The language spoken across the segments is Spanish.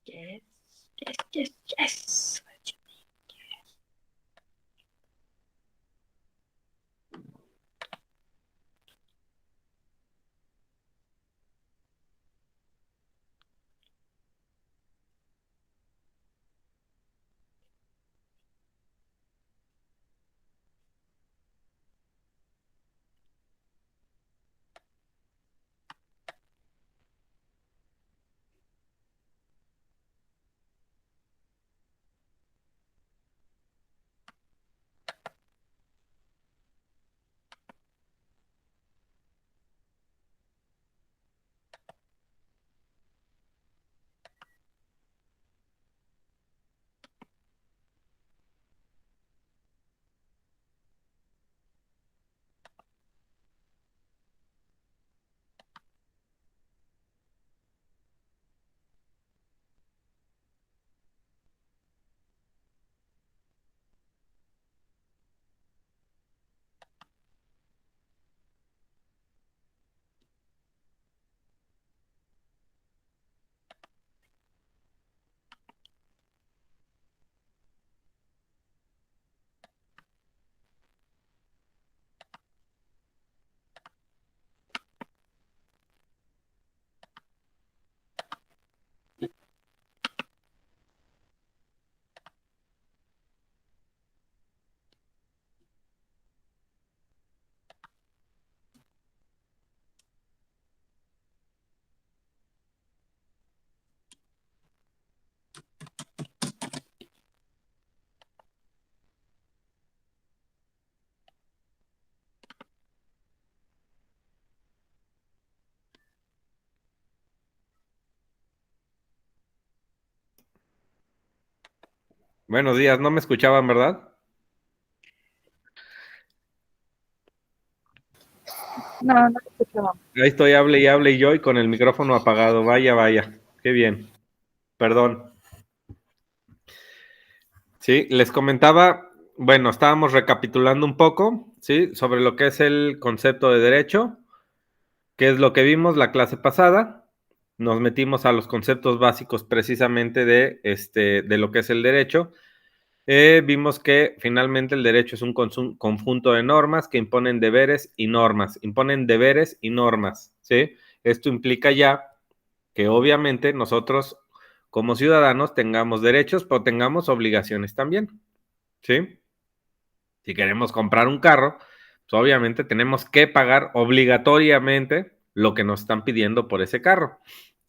Yes, yes, yes, yes. Buenos días, no me escuchaban, ¿verdad? No, no te escuchábamos. Ahí estoy, hable y yo y con el micrófono apagado. Vaya, vaya, qué bien. Perdón. Sí, les comentaba, bueno, estábamos recapitulando un poco, ¿sí? Sobre lo que es el concepto de derecho, que es lo que vimos la clase pasada. Nos metimos a los conceptos básicos precisamente de lo que es el derecho. Vimos que finalmente el derecho es un conjunto de normas que imponen deberes y normas, ¿sí? Esto implica ya que obviamente nosotros como ciudadanos tengamos derechos, pero tengamos obligaciones también, ¿sí? Si queremos comprar un carro, pues obviamente tenemos que pagar obligatoriamente lo que nos están pidiendo por ese carro,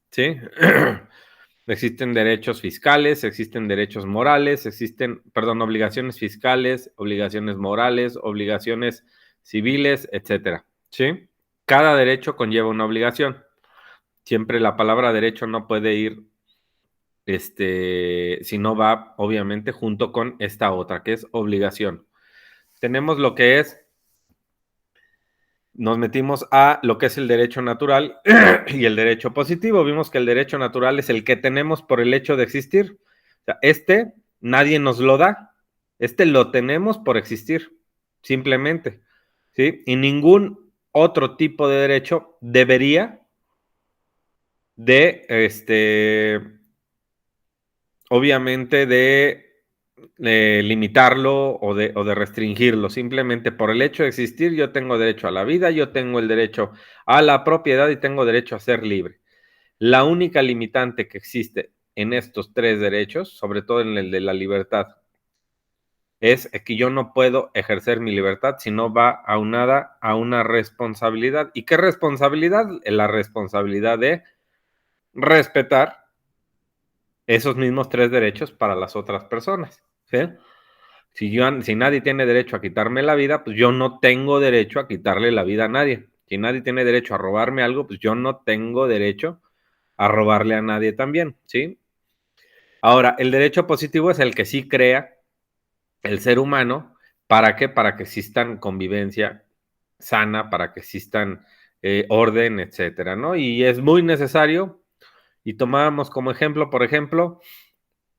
¿sí? Existen derechos fiscales, existen derechos morales, existen, perdón, obligaciones fiscales, obligaciones morales, obligaciones civiles, etcétera, ¿sí? Cada derecho conlleva una obligación. Siempre la palabra derecho no puede ir, si no va, obviamente, junto con esta otra, que es obligación. Tenemos lo que es, nos metimos a lo que es el derecho natural y el derecho positivo. Vimos que el derecho natural es el que tenemos por el hecho de existir. O sea, nadie nos lo da. Lo tenemos por existir, simplemente. ¿Sí? Y ningún otro tipo de derecho debería de, obviamente, de limitarlo o de restringirlo. Simplemente por el hecho de existir, yo tengo derecho a la vida, yo tengo el derecho a la propiedad y tengo derecho a ser libre. La única limitante que existe en estos tres derechos, sobre todo en el de la libertad, es que yo no puedo ejercer mi libertad si no va aunada a una responsabilidad. ¿Y qué responsabilidad? La responsabilidad de respetar esos mismos tres derechos para las otras personas. ¿Sí? Si nadie tiene derecho a quitarme la vida, pues yo no tengo derecho a quitarle la vida a nadie. Si nadie tiene derecho a robarme algo, pues yo no tengo derecho a robarle a nadie también, ¿sí? Ahora, el derecho positivo es el que sí crea el ser humano. ¿Para qué? Para que existan convivencia sana, para que existan orden, etcétera, ¿no? Y es muy necesario, y tomábamos como ejemplo, por ejemplo,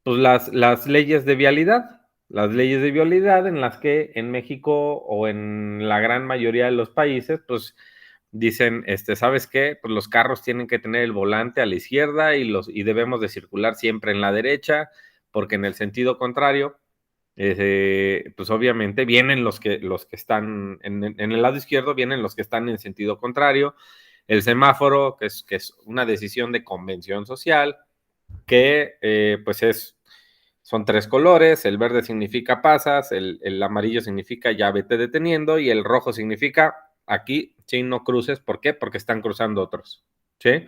pues las leyes de vialidad. Las leyes de vialidad en las que en México o en la gran mayoría de los países, pues dicen, ¿sabes qué? Pues los carros tienen que tener el volante a la izquierda y debemos de circular siempre en la derecha, porque en el sentido contrario, pues obviamente vienen los que están en el lado izquierdo, vienen los que están en sentido contrario. El semáforo, que es una decisión de convención social, que pues son 3 colores, el verde significa pasas, el amarillo significa ya vete deteniendo y el rojo significa aquí sí no cruces. ¿Por qué? Porque están cruzando otros, ¿sí?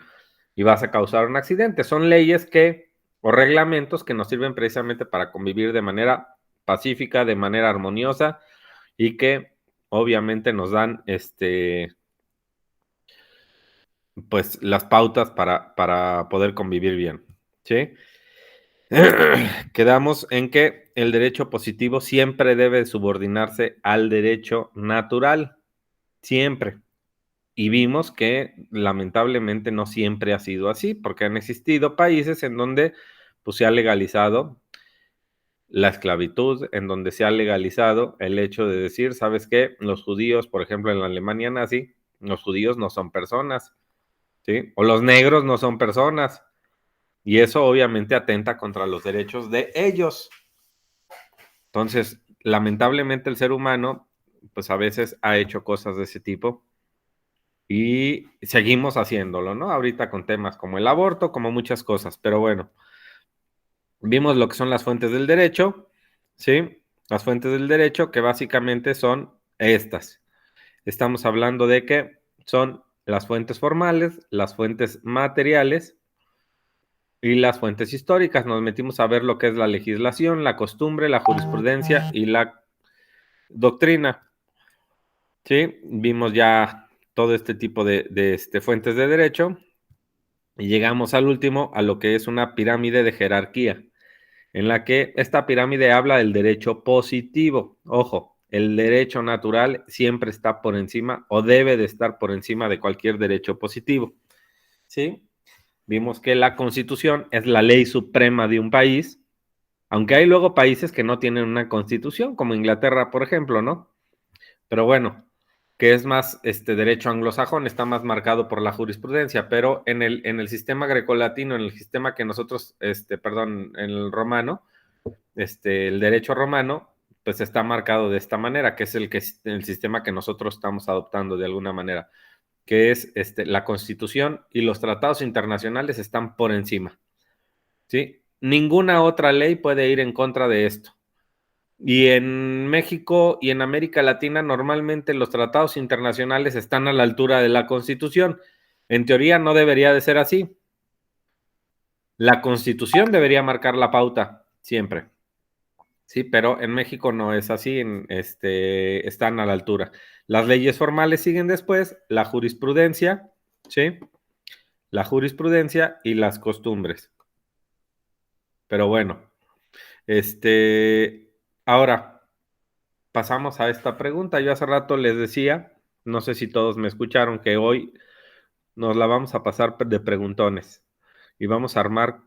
Y vas a causar un accidente. Son leyes o reglamentos que nos sirven precisamente para convivir de manera pacífica, de manera armoniosa y que obviamente nos dan pues las pautas para poder convivir bien, ¿sí? Quedamos en que el derecho positivo siempre debe subordinarse al derecho natural, siempre. Y vimos que lamentablemente no siempre ha sido así, porque han existido países en donde pues, se ha legalizado la esclavitud, en donde se ha legalizado el hecho de decir, ¿sabes qué? Los judíos, por ejemplo, en la Alemania nazi, los judíos no son personas, ¿sí? O los negros no son personas. Y eso obviamente atenta contra los derechos de ellos. Entonces, lamentablemente el ser humano, pues a veces ha hecho cosas de ese tipo y seguimos haciéndolo, ¿no? Ahorita con temas como el aborto, como muchas cosas, pero bueno, vimos lo que son las fuentes del derecho, ¿sí? Las fuentes del derecho que básicamente son estas. Estamos hablando de que son las fuentes formales, las fuentes materiales y las fuentes históricas. Nos metimos a ver lo que es la legislación, la costumbre, la jurisprudencia y la doctrina. Sí, vimos ya todo este tipo de fuentes de derecho y llegamos al último, a lo que es una pirámide de jerarquía, en la que esta pirámide habla del derecho positivo. Ojo, el derecho natural siempre está por encima o debe de estar por encima de cualquier derecho positivo. ¿Sí? Vimos que la Constitución es la ley suprema de un país, aunque hay luego países que no tienen una constitución, como Inglaterra, por ejemplo, ¿no? Pero bueno, que es más derecho anglosajón, está más marcado por la jurisprudencia, pero en el sistema grecolatino, en el sistema que nosotros, perdón, en el romano, el derecho romano, pues está marcado de esta manera, que es el sistema que nosotros estamos adoptando de alguna manera, que es la Constitución y los tratados internacionales están por encima, ¿sí? Ninguna otra ley puede ir en contra de esto. Y en México y en América Latina normalmente los tratados internacionales están a la altura de la Constitución. En teoría no debería de ser así. La Constitución debería marcar la pauta siempre. Sí, pero en México no es así, están a la altura. Las leyes formales siguen después, la jurisprudencia, ¿sí? La jurisprudencia y las costumbres. Pero bueno, ahora pasamos a esta pregunta. Yo hace rato les decía, no sé si todos me escucharon, que hoy nos la vamos a pasar de preguntones y vamos a armar,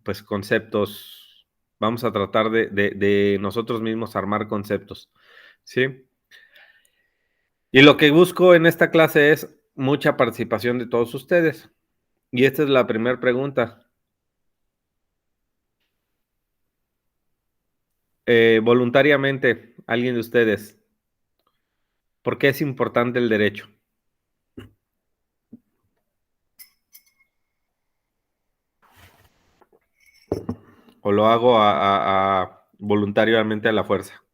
pues conceptos. Vamos a tratar de nosotros mismos armar conceptos, ¿sí? Y lo que busco en esta clase es mucha participación de todos ustedes. Y esta es la primera pregunta. Voluntariamente, alguien de ustedes, ¿por qué es importante el derecho? ¿O lo hago voluntariamente a la fuerza?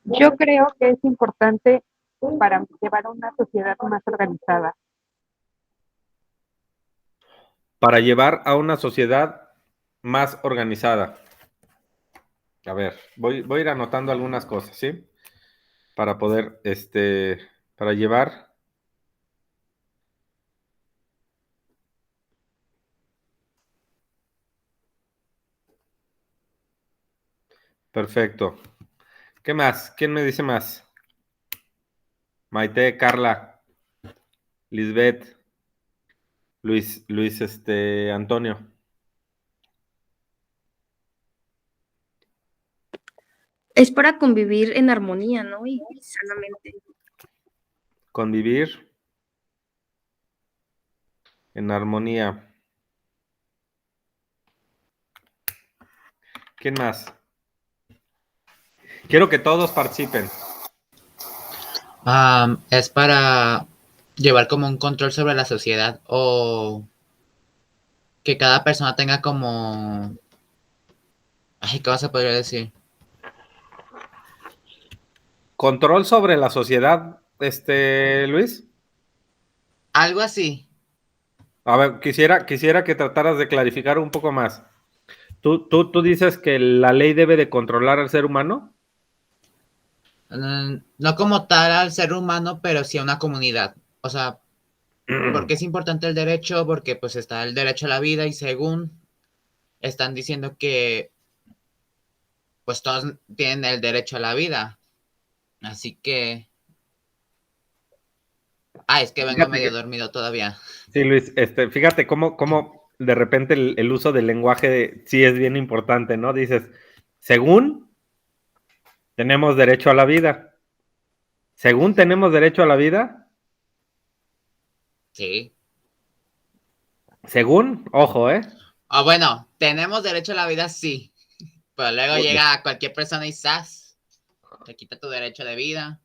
Yo creo que es importante para llevar a una sociedad más organizada. Para llevar a una sociedad más organizada. A ver, voy a ir anotando algunas cosas, ¿sí? Para poder, para llevar. Perfecto. ¿Qué más? ¿Quién me dice más? Maite, Carla, Lisbeth, Luis, Antonio. Es para convivir en armonía, ¿no? Y sanamente. Convivir en armonía. ¿Quién más? Quiero que todos participen. Es para llevar como un control sobre la sociedad o que cada persona tenga como... Ay, ¿cómo se podría decir? Control sobre la sociedad, Luis. Algo así. A ver, quisiera que trataras de clarificar un poco más. ¿Tú dices que la ley debe de controlar al ser humano? No como tal al ser humano, pero sí a una comunidad. O sea, porque es importante el derecho, porque pues está el derecho a la vida y según están diciendo que pues todos tienen el derecho a la vida. Así que... es que vengo Fíjate medio que, dormido todavía. sí, Luis, fíjate cómo de repente el uso del lenguaje sí es bien importante, ¿no? Dices, según tenemos derecho a la vida. Según tenemos derecho a la vida, Sí. según, ojo, Bueno, tenemos derecho a la vida, sí. Pero luego llega cualquier persona y ¡zas! Te quita tu derecho de vida.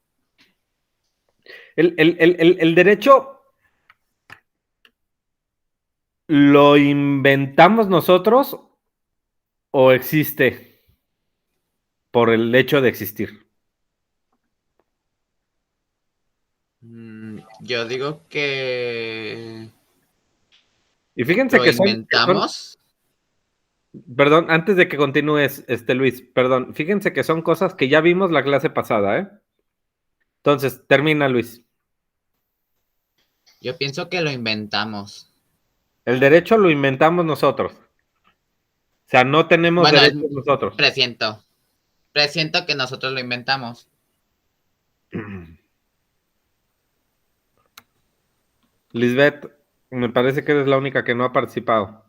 El derecho lo inventamos nosotros o existe por el hecho de existir. Yo digo que Y fíjense lo que son, inventamos. perdón, antes de que continúes, Luis, perdón, fíjense que son cosas que ya vimos la clase pasada, ¿eh? Entonces, termina, Luis. Yo pienso que lo inventamos. El derecho lo inventamos nosotros. O sea, no tenemos Bueno, derechos nosotros. presiento. Presiento que nosotros lo inventamos. Lisbeth, me parece que eres la única que no ha participado.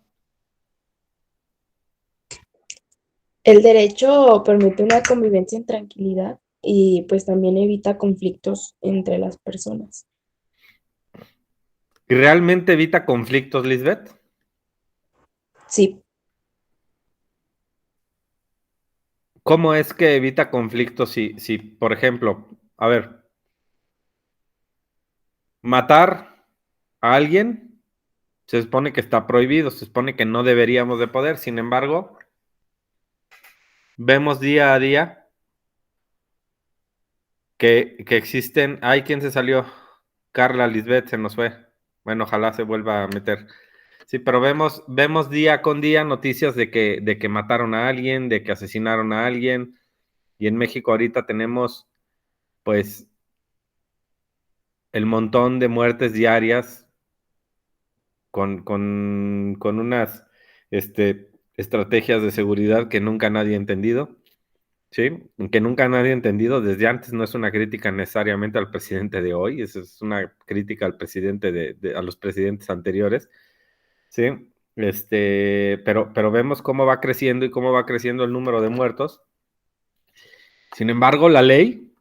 El derecho permite una convivencia en tranquilidad y pues también evita conflictos entre las personas. ¿Y realmente evita conflictos, Lisbeth? Sí, ¿Cómo es que evita conflictos si, por ejemplo, a ver, matar a alguien se supone que está prohibido, se supone que no deberíamos de poder, sin embargo, vemos día a día que existen, ay, ¿quién se salió? Carla Lisbeth se nos fue. Bueno, ojalá se vuelva a meter. Sí, pero vemos día con día noticias de que mataron a alguien, de que asesinaron a alguien, y en México ahorita tenemos, pues, el montón de muertes diarias con unas estrategias de seguridad que nunca nadie ha entendido, ¿sí? Que nunca nadie ha entendido. Desde antes no es una crítica necesariamente al presidente de hoy, es una crítica al presidente a los presidentes anteriores, ¿sí? Pero vemos cómo va creciendo y cómo va creciendo el número de muertos. Sin embargo, la ley,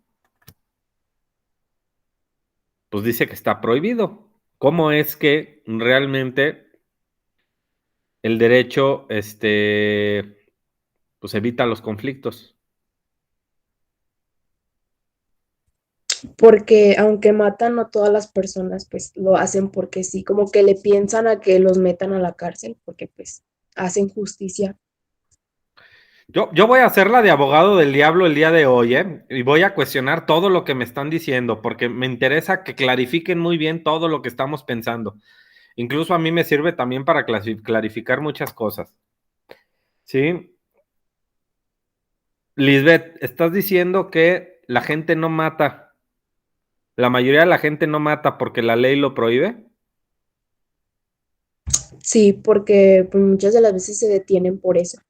pues dice que está prohibido. ¿Cómo es que realmente el derecho, pues evita los conflictos? porque aunque matan, no todas las personas pues lo hacen porque sí, como que le piensan a que los metan a la cárcel porque pues hacen justicia. Yo voy a hacer la de abogado del diablo el día de hoy, ¿eh? Y voy a cuestionar todo lo que me están diciendo, porque me interesa que clarifiquen muy bien todo lo que estamos pensando. Incluso a mí me sirve también para clarificar muchas cosas. ¿Sí? Lisbeth, estás diciendo que la gente no mata. La mayoría de la gente no mata porque la ley lo prohíbe. Sí, porque pues, muchas de las veces se detienen por eso,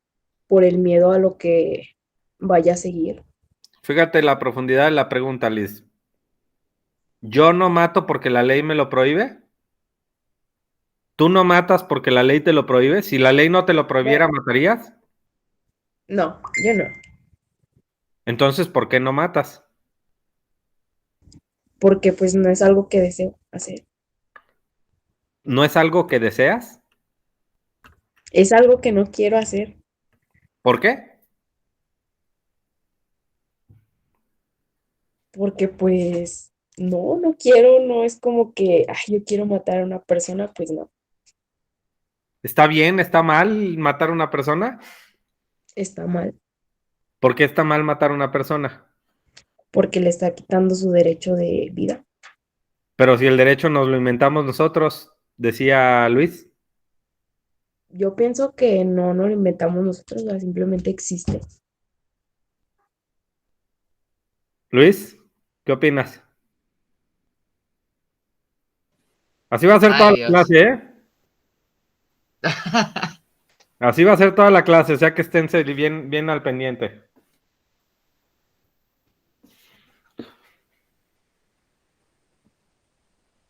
por el miedo a lo que vaya a seguir. Fíjate la profundidad de la pregunta, Liz. ¿Yo no mato porque la ley me lo prohíbe? ¿Tú no matas porque la ley te lo prohíbe? Si la ley no te lo prohibiera, ¿matarías? No, yo no. Entonces, ¿por qué no matas? porque pues no es algo que deseo hacer. ¿No es algo que deseas? Es algo que no quiero hacer, ¿Por qué? porque pues no quiero, no es como que, ay, yo quiero matar a una persona, pues no, ¿Está bien, está mal matar a una persona? está mal, ¿Por qué está mal matar a una persona? porque le está quitando su derecho de vida. Pero si el derecho nos lo inventamos nosotros, decía Luis. Yo pienso que no lo inventamos nosotros, o sea, simplemente existe. Luis, ¿qué opinas? Así va a ser toda Ay, la Dios. clase, ¿eh? Así va a ser toda la clase, o sea que estén bien, bien al pendiente.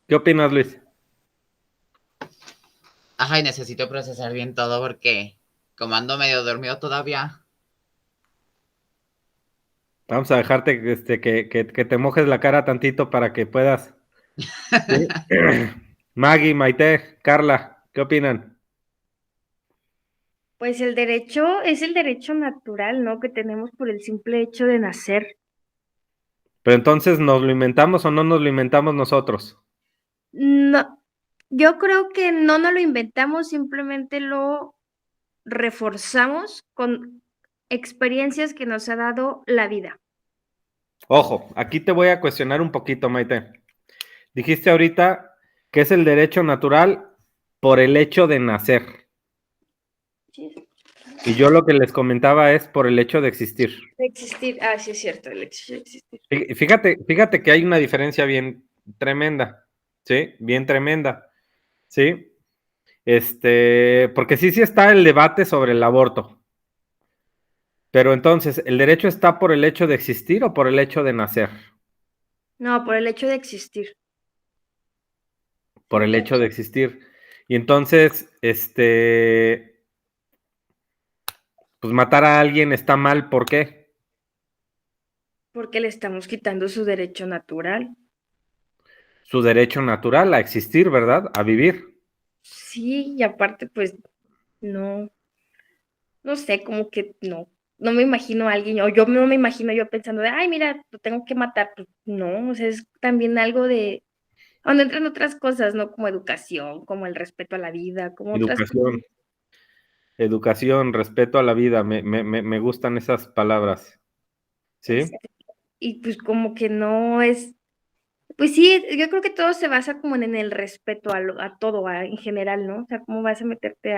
¿Qué opinas, Luis? Ay, necesito procesar bien todo porque como ando medio dormido todavía. Vamos a dejarte que te mojes la cara tantito para que puedas. ¿Sí? Maggie, Maite, Carla, ¿qué opinan? Pues el derecho es el derecho natural, ¿no? Que tenemos por el simple hecho de nacer. Pero entonces, ¿nos lo inventamos o no nos lo inventamos nosotros? No, yo creo que no nos lo inventamos, simplemente lo reforzamos con experiencias que nos ha dado la vida. Ojo, aquí te voy a cuestionar un poquito, Maite. Dijiste ahorita que es el derecho natural por el hecho de nacer. Sí, Y yo lo que les comentaba es por el hecho de existir. de existir. Ah, sí, es cierto, el hecho de existir. Fíjate que hay una diferencia bien tremenda, ¿sí? Bien tremenda, ¿sí? Porque sí está el debate sobre el aborto. Pero entonces, ¿el derecho está por el hecho de existir o por el hecho de nacer? No, por el hecho de existir. Por el hecho de existir. Y entonces, pues matar a alguien está mal, ¿por qué? Porque le estamos quitando su derecho natural. Su derecho natural a existir, ¿verdad? A vivir. Sí, y aparte, pues, no, no sé, como que no me imagino a alguien, o yo no me imagino yo pensando de, ay, mira, lo tengo que matar. Pues, no, o sea, es también algo de, donde entran otras cosas, ¿no? Como educación, como el respeto a la vida, como otras cosas. Educación, educación, respeto a la vida, me gustan esas palabras, ¿sí? Y pues como que no es, pues sí, yo creo que todo se basa como en el respeto a todo, en general, ¿no? O sea, ¿cómo vas a meterte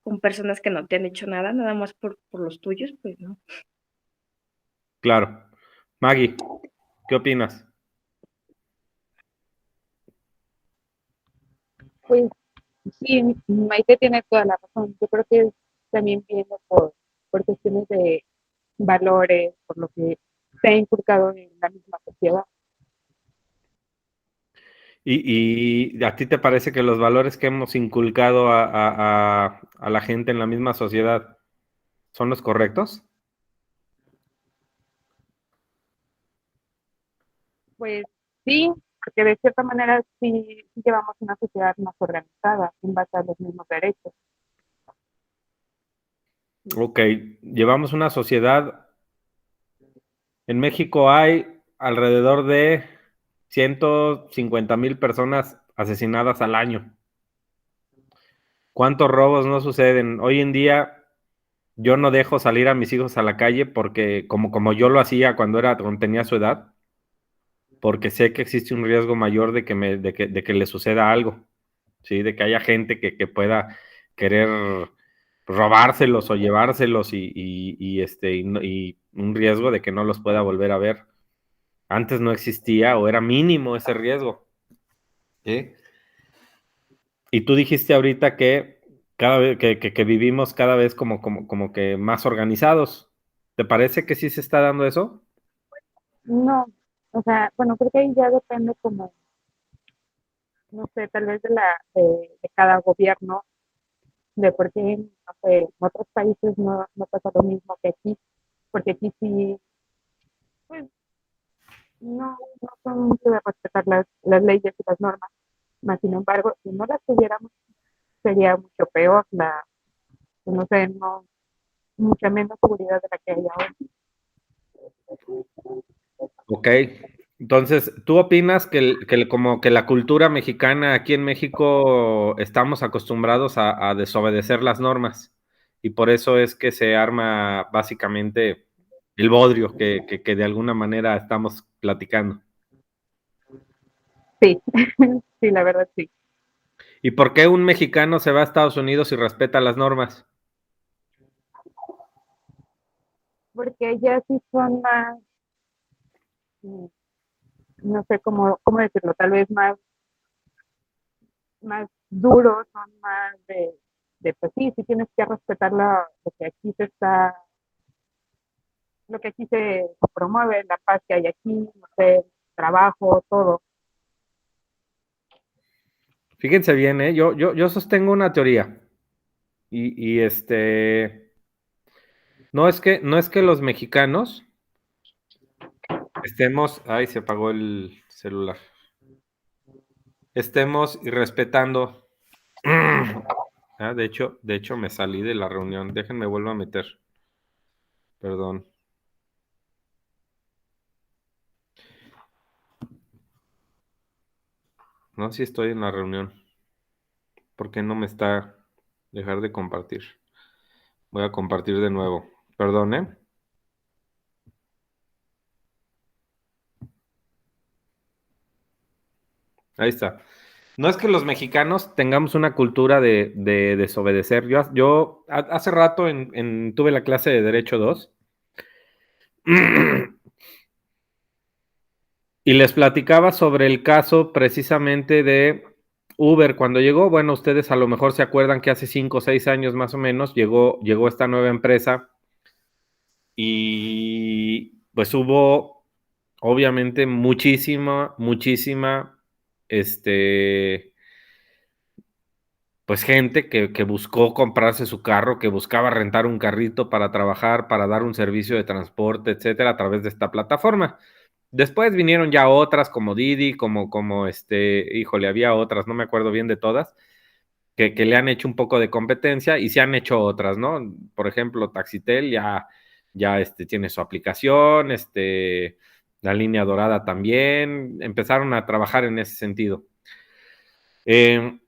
con personas que no te han hecho nada, nada más por los tuyos? Pues no. Claro. Maggie, ¿qué opinas? Pues sí, Maite tiene toda la razón. Yo creo que también viene por cuestiones de valores, por lo que se ha inculcado en la misma sociedad. ¿Y a ti te parece que los valores que hemos inculcado a la gente en la misma sociedad son los correctos? Pues sí, porque de cierta manera sí llevamos una sociedad más organizada en base a los mismos derechos. Ok, llevamos una sociedad. En México hay alrededor de 150,000 personas asesinadas al año. ¿Cuántos robos no suceden? Hoy en día yo no dejo salir a mis hijos a la calle porque como yo lo hacía cuando tenía su edad, porque sé que existe un riesgo mayor de que le suceda algo, ¿sí? De que haya gente que pueda querer robárselos o llevárselos y un riesgo de que no los pueda volver a ver. Antes no existía o era mínimo ese riesgo, ¿sí? Y tú dijiste ahorita que cada vez que vivimos cada vez como que más organizados. ¿Te parece que sí se está dando eso? No, o sea, bueno, creo que ahí ya depende como, no sé, tal vez de cada gobierno, de por qué, no sé, en otros países no pasa lo mismo que aquí, porque aquí sí no son mucho de respetar las leyes y las normas. Más sin embargo, si no las tuviéramos, sería mucho peor no sé, mucha menos seguridad de la que hay ahora. Ok. Entonces, ¿tú opinas como que la cultura mexicana aquí en México estamos acostumbrados a desobedecer las normas? Y por eso es que se arma básicamente el bodrio que de alguna manera estamos platicando. Sí, sí, la verdad sí. ¿Y por qué un mexicano se va a Estados Unidos y respeta las normas? Porque ellas sí son más, mm, no sé cómo decirlo, tal vez más duros, son más pues sí, sí tienes que respetar lo que aquí lo que aquí se promueve, la paz que hay aquí, no sé, trabajo, todo. Fíjense bien, ¿eh? Yo sostengo una teoría. No es que los mexicanos estemos, ay, se apagó el celular, estemos irrespetando. De hecho me salí de la reunión, déjenme vuelvo a meter, perdón. No, si estoy en la reunión, ¿por qué no me está dejar de compartir? Voy a compartir de nuevo, perdón, ¿eh? Ahí está. No es que los mexicanos tengamos una cultura de desobedecer. Hace rato tuve la clase de Derecho 2 y les platicaba sobre el caso precisamente de Uber cuando llegó. Bueno, ustedes a lo mejor se acuerdan que hace 5 o 6 años más o menos llegó esta nueva empresa y pues hubo obviamente muchísima, este, pues gente que buscó comprarse su carro, que buscaba rentar un carrito para trabajar, para dar un servicio de transporte, etcétera, a través de esta plataforma. Después vinieron ya otras como Didi, híjole, había otras, no me acuerdo bien de todas, que le han hecho un poco de competencia y se han hecho otras, ¿no? Por ejemplo, Taxitel ya tiene su aplicación, la línea dorada también, empezaron a trabajar en ese sentido. Eh,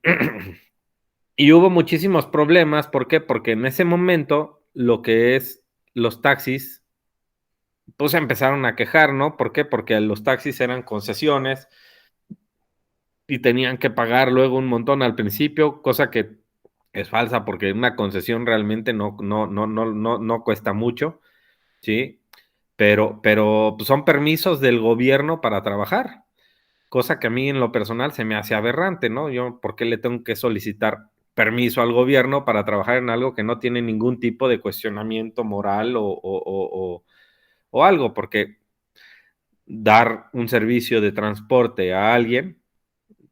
Y hubo muchísimos problemas, ¿por qué? Porque en ese momento lo que es los taxis, pues se empezaron a quejar, ¿no? ¿Por qué? Porque los taxis eran concesiones y tenían que pagar luego un montón al principio, cosa que es falsa porque una concesión realmente no cuesta mucho, ¿sí? Pero pues son permisos del gobierno para trabajar, cosa que a mí en lo personal se me hace aberrante, ¿no? Yo, ¿por qué le tengo que solicitar permiso al gobierno para trabajar en algo que no tiene ningún tipo de cuestionamiento moral o algo? Porque dar un servicio de transporte a alguien,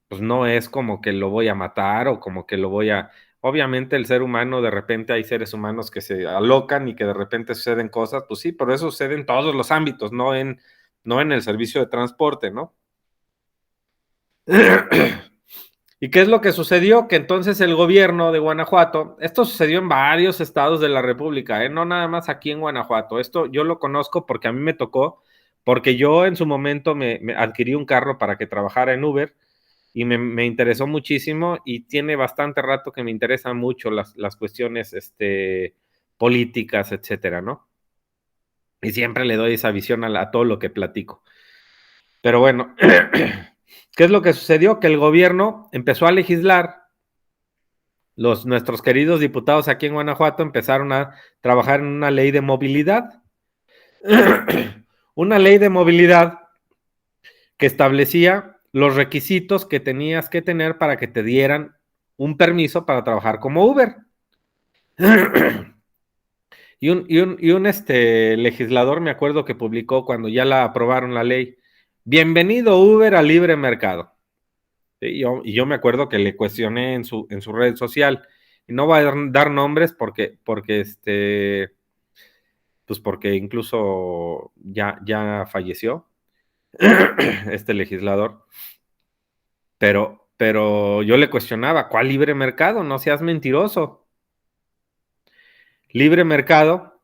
pues no es como que lo voy a matar o como que lo voy a... Obviamente el ser humano, de repente hay seres humanos que se alocan y que de repente suceden cosas, pues sí, pero eso sucede en todos los ámbitos, no en el servicio de transporte, ¿no? ¿Y qué es lo que sucedió? Que entonces el gobierno de Guanajuato, esto sucedió en varios estados de la República, no nada más aquí en Guanajuato, esto yo lo conozco porque a mí me tocó, porque yo en su momento me adquirí un carro para que trabajara en Uber y me interesó muchísimo y tiene bastante rato que me interesan mucho las cuestiones políticas, etcétera, ¿no? Y siempre le doy esa visión a todo lo que platico. Pero bueno, ¿qué es lo que sucedió? Que el gobierno empezó a legislar. Nuestros queridos diputados aquí en Guanajuato empezaron a trabajar en una ley de movilidad. Una ley de movilidad que establecía los requisitos que tenías que tener para que te dieran un permiso para trabajar como Uber. Y un legislador, me acuerdo que publicó cuando ya la aprobaron la ley, bienvenido Uber al libre mercado. Y yo me acuerdo que le cuestioné en su red social, y no voy a dar nombres pues porque incluso ya falleció, este legislador, pero yo le cuestionaba, ¿cuál libre mercado? No seas mentiroso. Libre mercado,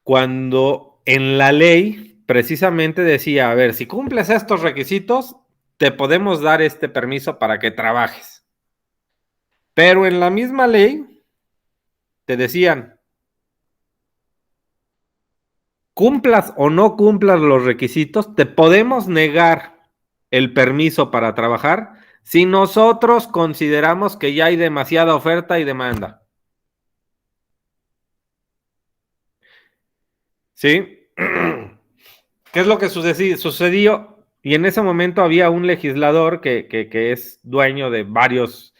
cuando en la ley precisamente decía, a ver, si cumples estos requisitos, te podemos dar este permiso para que trabajes. Pero en la misma ley te decían, cumplas o no cumplas los requisitos, te podemos negar el permiso para trabajar si nosotros consideramos que ya hay demasiada oferta y demanda. ¿Sí? ¿Qué es lo que sucedió? Y en ese momento había un legislador que es dueño de varios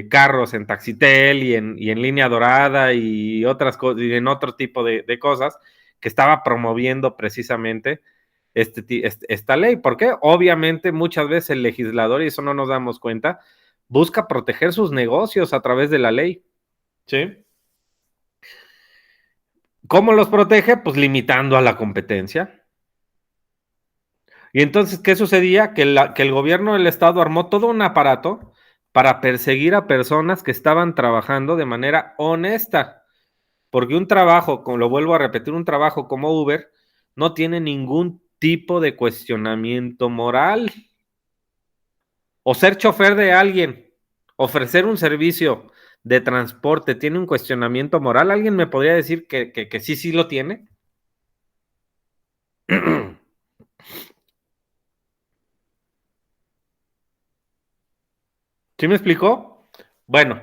carros en Taxitel y en Línea Dorada y otras cosas, y en otro tipo de cosas, que estaba promoviendo precisamente esta ley. ¿Por qué? Obviamente muchas veces el legislador, y eso no nos damos cuenta, busca proteger sus negocios a través de la ley. ¿Sí? ¿Cómo los protege? Pues limitando a la competencia. Y entonces, ¿qué sucedía? Que el gobierno del estado armó todo un aparato para perseguir a personas que estaban trabajando de manera honesta. Porque un trabajo, como lo vuelvo a repetir, un trabajo como Uber no tiene ningún tipo de cuestionamiento moral. O ser chofer de alguien, ofrecer un servicio de transporte, ¿tiene un cuestionamiento moral? ¿Alguien me podría decir que sí lo tiene? ¿Sí me explicó? Bueno,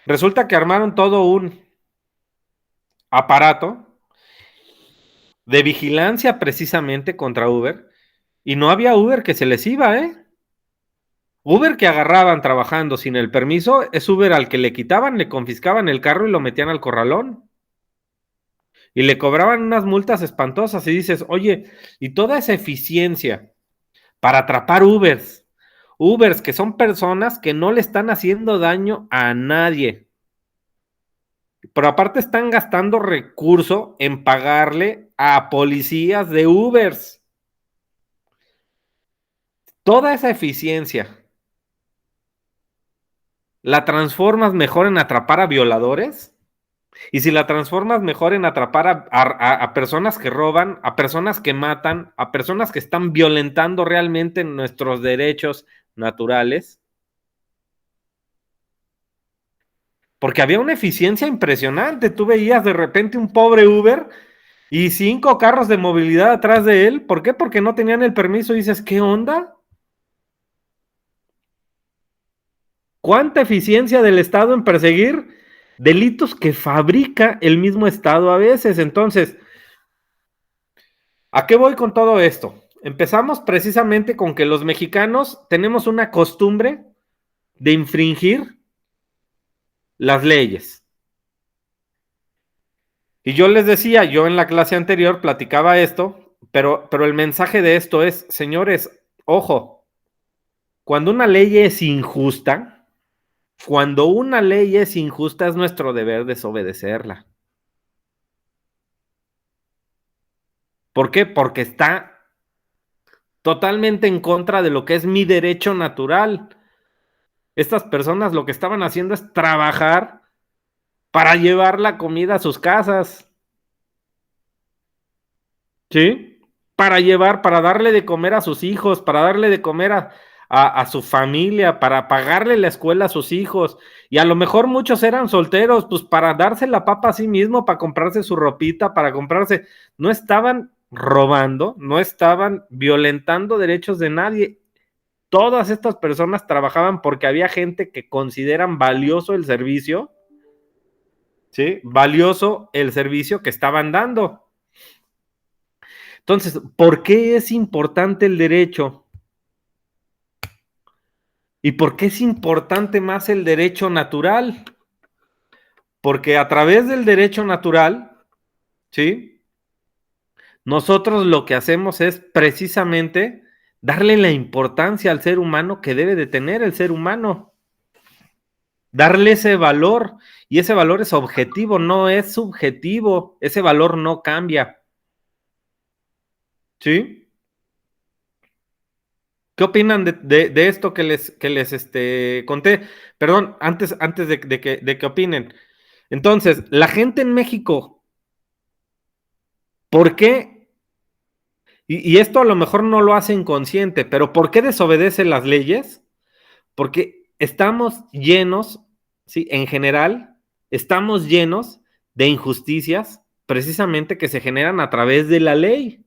resulta que armaron todo un aparato de vigilancia precisamente contra Uber y no había Uber que se les iba, ¿eh? Uber que agarraban trabajando sin el permiso es Uber al que le quitaban, le confiscaban el carro y lo metían al corralón. Y le cobraban unas multas espantosas y dices, oye, y toda esa eficiencia para atrapar Ubers que son personas que no le están haciendo daño a nadie, pero aparte están gastando recurso en pagarle a policías de Ubers. Toda esa eficiencia la transformas mejor en atrapar a violadores. Y si la transformas mejor en atrapar a personas que roban, a personas que matan, a personas que están violentando realmente nuestros derechos naturales. Porque había una eficiencia impresionante. Tú veías de repente un pobre Uber y 5 carros de movilidad atrás de él. ¿Por qué? Porque no tenían el permiso. Y dices, ¿qué onda? ¿Cuánta eficiencia del Estado en perseguir delitos que fabrica el mismo Estado a veces? Entonces, ¿a qué voy con todo esto? Empezamos precisamente con que los mexicanos tenemos una costumbre de infringir las leyes. Y yo les decía, yo en la clase anterior platicaba esto, pero el mensaje de esto es, señores, ojo, cuando una ley es injusta, es nuestro deber desobedecerla. ¿Por qué? Porque está totalmente en contra de lo que es mi derecho natural. Estas personas lo que estaban haciendo es trabajar para llevar la comida a sus casas. ¿Sí? Para darle de comer a sus hijos, para darle de comer a su familia, para pagarle la escuela a sus hijos. Y a lo mejor muchos eran solteros, pues para darse la papa a sí mismo, para comprarse su ropita, para comprarse. No estaban robando, no estaban violentando derechos de nadie. Todas estas personas trabajaban porque había gente que consideran valioso el servicio, ¿sí? Valioso el servicio que estaban dando. Entonces, ¿por qué es importante el derecho? ¿Y por qué es importante más el derecho natural? Porque a través del derecho natural, ¿sí? Nosotros lo que hacemos es precisamente darle la importancia al ser humano que debe de tener el ser humano. Darle ese valor, y ese valor es objetivo, no es subjetivo, ese valor no cambia. ¿Sí? ¿Qué opinan de esto que les conté? Perdón, antes de que opinen. Entonces, la gente en México, ¿por qué? Y esto a lo mejor no lo hace inconsciente, pero ¿por qué desobedece las leyes? Porque estamos llenos, ¿sí? En general, estamos llenos de injusticias precisamente que se generan a través de la ley.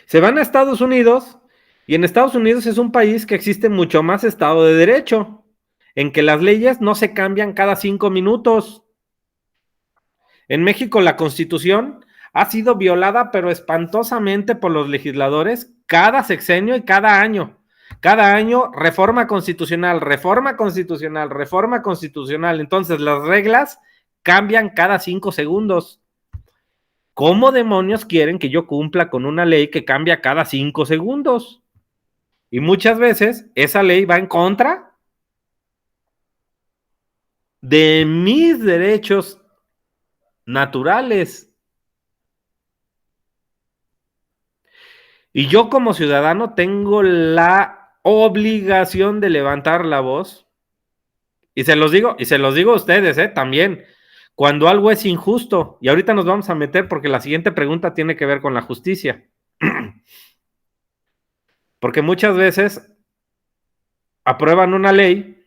Se van a Estados Unidos y en Estados Unidos es un país que existe mucho más Estado de Derecho, en que las leyes no se cambian cada 5 minutos. En México la Constitución ha sido violada, pero espantosamente por los legisladores cada sexenio y cada año. Cada año reforma constitucional, reforma constitucional, reforma constitucional. Entonces las reglas cambian cada 5 segundos. ¿Cómo demonios quieren que yo cumpla con una ley que cambia cada 5 segundos? Y muchas veces esa ley va en contra de mis derechos naturales. Y yo como ciudadano tengo la obligación de levantar la voz. Y se los digo a ustedes, también. Cuando algo es injusto, y ahorita nos vamos a meter porque la siguiente pregunta tiene que ver con la justicia. Porque muchas veces aprueban una ley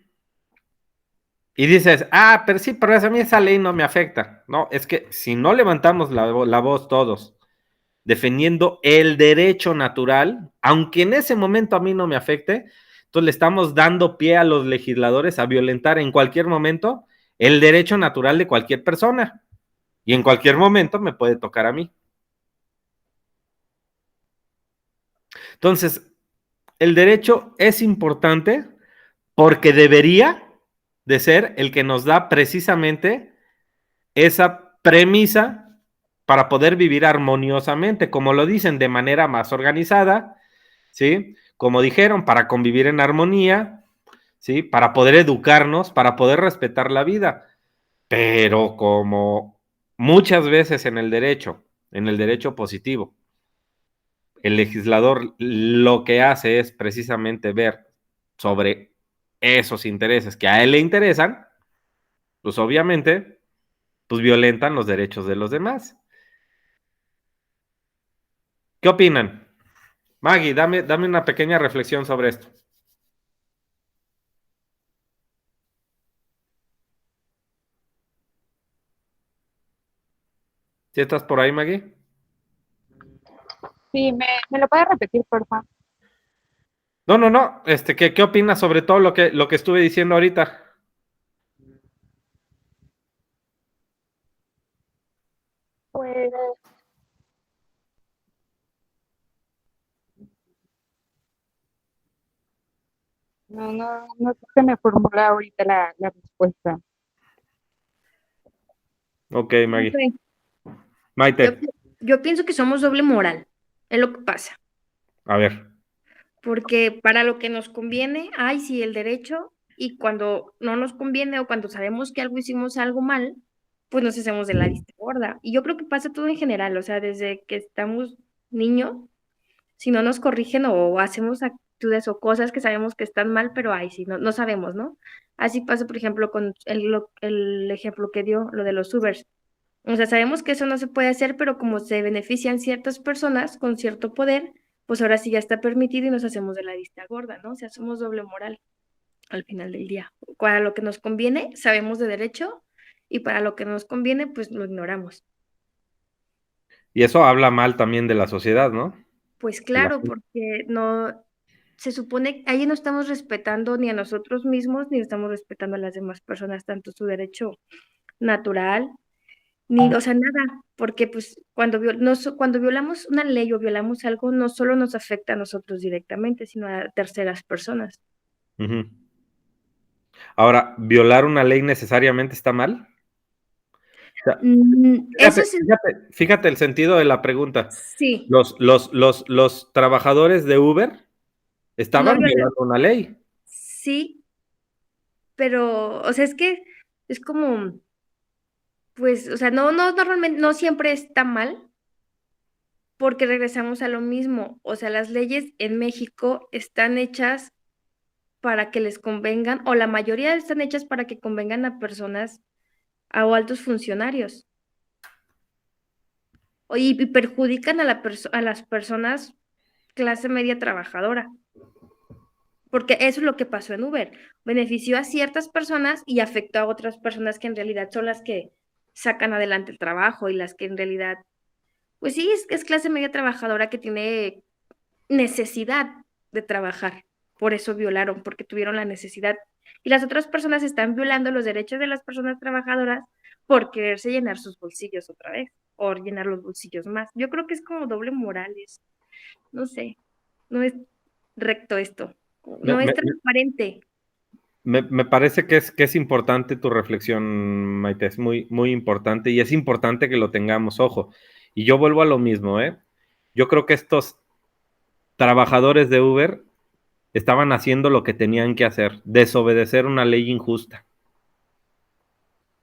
y dices, pero sí, pero a mí esa ley no me afecta. No, es que si no levantamos la voz todos, defendiendo el derecho natural, aunque en ese momento a mí no me afecte, entonces le estamos dando pie a los legisladores a violentar en cualquier momento el derecho natural de cualquier persona. Y en cualquier momento me puede tocar a mí. Entonces, el derecho es importante porque debería de ser el que nos da precisamente esa premisa para poder vivir armoniosamente, como lo dicen, de manera más organizada, ¿sí? Como dijeron, para convivir en armonía, ¿sí? Para poder educarnos, para poder respetar la vida. Pero como muchas veces en el derecho positivo, el legislador lo que hace es precisamente ver sobre esos intereses que a él le interesan, pues obviamente, pues violentan los derechos de los demás. ¿Qué opinan? Maggie, dame una pequeña reflexión sobre esto. ¿Sí estás por ahí, Maggie? Sí, ¿me lo puedes repetir, por favor? No. ¿Qué opinas sobre todo lo que estuve diciendo ahorita? Pues no se me formula ahorita la respuesta. Ok, No Maggie. sé, Yo, Maite, yo pienso que somos doble moral, es lo que pasa, a ver. porque para lo que nos conviene, hay sí el derecho, y cuando no nos conviene o cuando sabemos que algo hicimos algo mal, pues nos hacemos de la vista gorda. Y yo creo que pasa todo en general, o sea, desde que estamos niños, si no nos corrigen o hacemos actitudes o cosas que sabemos que están mal, pero ay, sí, no sabemos, ¿no? Así pasa, por ejemplo, con el ejemplo que dio, lo de los Ubers. O sea, sabemos que eso no se puede hacer, pero como se benefician ciertas personas con cierto poder, pues ahora sí ya está permitido y nos hacemos de la vista gorda, ¿no? O sea, somos doble moral al final del día. Para lo que nos conviene, sabemos de derecho, y para lo que no nos conviene, pues lo ignoramos. Y eso habla mal también de la sociedad, ¿no? Pues De la claro, gente. porque no, se supone, ahí no estamos respetando ni a nosotros mismos, ni estamos respetando a las demás personas, tanto su derecho natural, ni, o sea, nada, porque pues cuando violamos una ley o violamos algo, no solo nos afecta a nosotros directamente, sino a terceras personas. Ujú. Ahora, ¿violar una ley necesariamente está mal? O sea, Eso fíjate, sí, fíjate el sentido de la pregunta. sí, Los trabajadores de Uber no estaban violar, violando una ley. sí, pero, o sea, es que es como, pues, o sea, no, normalmente, no siempre está mal, porque regresamos a lo mismo. O sea, las leyes en México están hechas para que les convengan, o la mayoría están hechas para que convengan a personas o altos funcionarios, y perjudican a, a las personas clase media trabajadora, porque eso es lo que pasó en Uber. Benefició a ciertas personas y afectó a otras personas que en realidad son las que sacan adelante el trabajo y las que en realidad, pues sí, es clase media trabajadora que tiene necesidad de trabajar. Por eso violaron, porque tuvieron la necesidad. Y las otras personas están violando los derechos de las personas trabajadoras por quererse llenar sus bolsillos otra vez, o llenar los bolsillos más. Yo creo que es como doble moral, no sé, no es recto esto, Me, no es me- transparente. me parece que es importante tu reflexión, Maite, es muy, muy importante y es importante que lo tengamos, ojo. Y yo vuelvo a lo mismo, ¿eh? Yo creo que estos trabajadores de Uber estaban haciendo lo que tenían que hacer, desobedecer una ley injusta,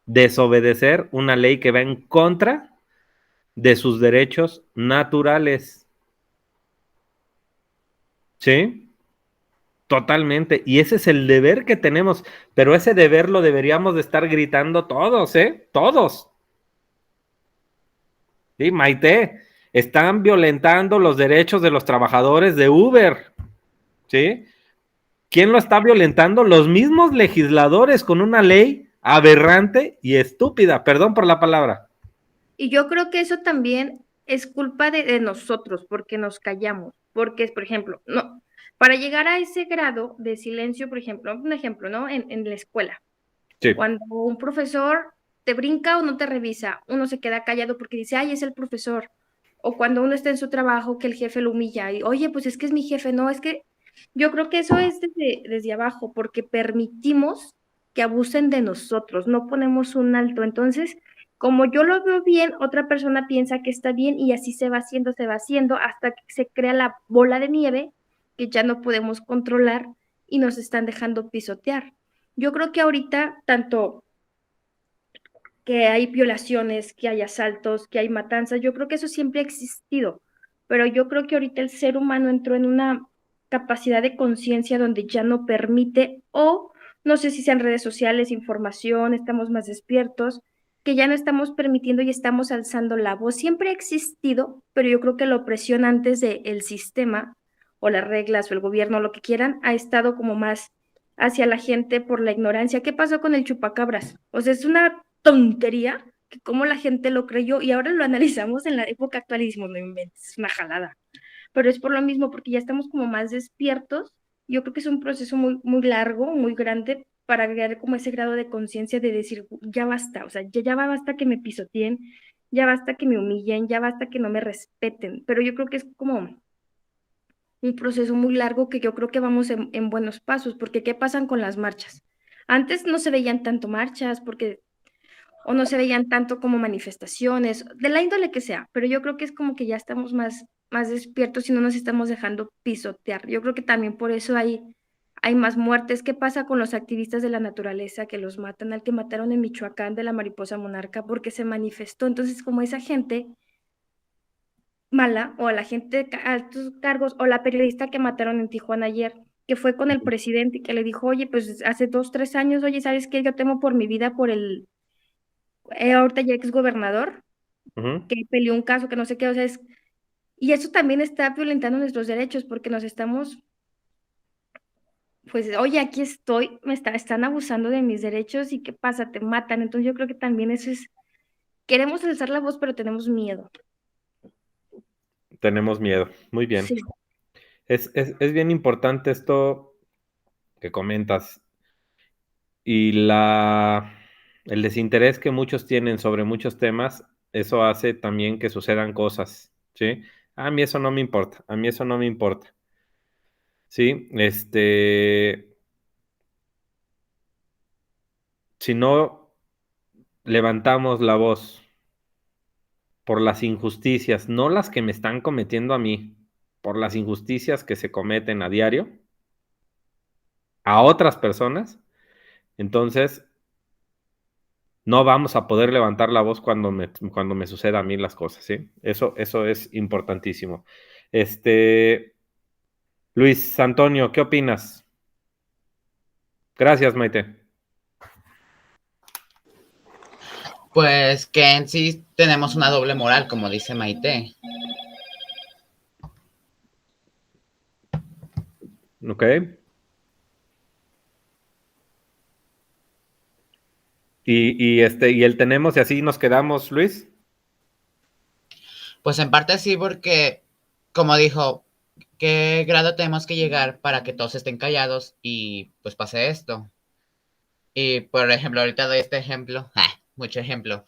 desobedecer una ley que va en contra de sus derechos naturales, ¿sí? Totalmente. Y ese es el deber que tenemos, pero ese deber lo deberíamos de estar gritando todos, ¿eh? Todos. Sí, Maite, están violentando los derechos de los trabajadores de Uber, ¿sí? ¿Quién lo está violentando? Los mismos legisladores con una ley aberrante y estúpida, perdón por la palabra. Y yo creo que eso también es culpa de nosotros, porque nos callamos, porque, por ejemplo, no, para llegar a ese grado de silencio, por ejemplo, un ejemplo, ¿no? En la escuela, Sí, cuando un profesor te brinca o no te revisa, uno se queda callado porque dice, ay, es el profesor. O cuando uno está en su trabajo, que el jefe lo humilla y, oye, pues es que es mi jefe. No, es que yo creo que eso es desde abajo, porque permitimos que abusen de nosotros, no ponemos un alto. Entonces, como yo lo veo bien, otra persona piensa que está bien y así se va haciendo hasta que se crea la bola de nieve que ya no podemos controlar y nos están dejando pisotear. Yo creo que ahorita, tanto que hay violaciones, que hay asaltos, que hay matanzas, yo creo que eso siempre ha existido, pero yo creo que ahorita el ser humano entró en una capacidad de conciencia donde ya no permite, o no sé si sean redes sociales, información, estamos más despiertos, que ya no estamos permitiendo y estamos alzando la voz. Siempre ha existido, pero yo creo que la opresión antes del sistema o las reglas o el gobierno, lo que quieran, ha estado como más hacia la gente por la ignorancia. ¿Qué pasó con el chupacabras? O sea, es una tontería que cómo la gente lo creyó y ahora lo analizamos en la época actual y decimos, no inventes, es una jalada. Pero es por lo mismo, porque ya estamos como más despiertos. Yo creo que es un proceso muy, muy largo, muy grande para crear como ese grado de conciencia de decir, ya basta, o sea, ya basta que me pisoteen, ya basta que me humillen, ya basta que no me respeten. Pero yo creo que es como un proceso muy largo que yo creo que vamos en buenos pasos, porque ¿qué pasan con las marchas? Antes no se veían tanto marchas porque o no se veían tanto como manifestaciones, de la índole que sea, pero yo creo que es como que ya estamos más despiertos y no nos estamos dejando pisotear. Yo creo que también por eso hay más muertes. ¿Qué pasa con los activistas de la naturaleza que los matan? Al que mataron en Michoacán de la mariposa monarca porque se manifestó. Entonces, como esa gente mala, o a la gente de altos cargos, o la periodista que mataron en Tijuana ayer, que fue con el presidente y que le dijo, oye, pues hace 2, 3 años, oye, ¿sabes qué? Yo temo por mi vida por el ahorita ya ex gobernador, uh-huh. que peleó un caso que no sé qué, o sea, y eso también está violentando nuestros derechos porque nos estamos, pues, oye, aquí estoy, están abusando de mis derechos y ¿qué pasa? Te matan. Entonces yo creo que también eso es, queremos alzar la voz, pero tenemos miedo. Tenemos miedo. Muy bien. Sí. Es bien importante esto que comentas y el desinterés que muchos tienen sobre muchos temas, eso hace también que sucedan cosas, ¿sí? A mí eso no me importa, a mí eso no me importa, ¿sí? Si no levantamos la voz por las injusticias, no las que me están cometiendo a mí, por las injusticias que se cometen a diario a otras personas, entonces no vamos a poder levantar la voz cuando me suceda a mí las cosas, ¿sí? Eso es importantísimo. Luis Antonio, ¿qué opinas? Gracias, Maite. Pues que en sí tenemos una doble moral, como dice Maite. Ok. Y el tenemos y así nos quedamos, Luis. Pues en parte sí, porque, como dijo, ¿qué grado tenemos que llegar para que todos estén callados y pues pase esto? Y por ejemplo, ahorita doy este ejemplo, mucho ejemplo,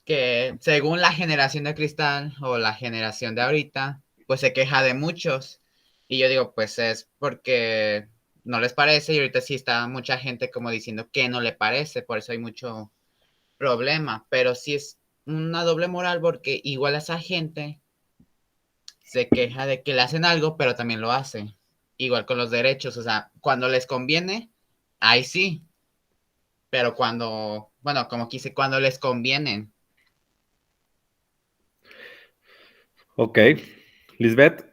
que según la generación de cristal o la generación de ahorita, pues se queja de muchos. Y yo digo, pues es porque no les parece y ahorita sí está mucha gente como diciendo que no le parece, por eso hay mucho problema, pero sí es una doble moral porque igual esa gente se queja de que le hacen algo, pero también lo hace. Igual con los derechos, o sea, cuando les conviene, ahí sí, pero cuando, bueno, como quise, cuando les convienen. Ok. Lisbeth.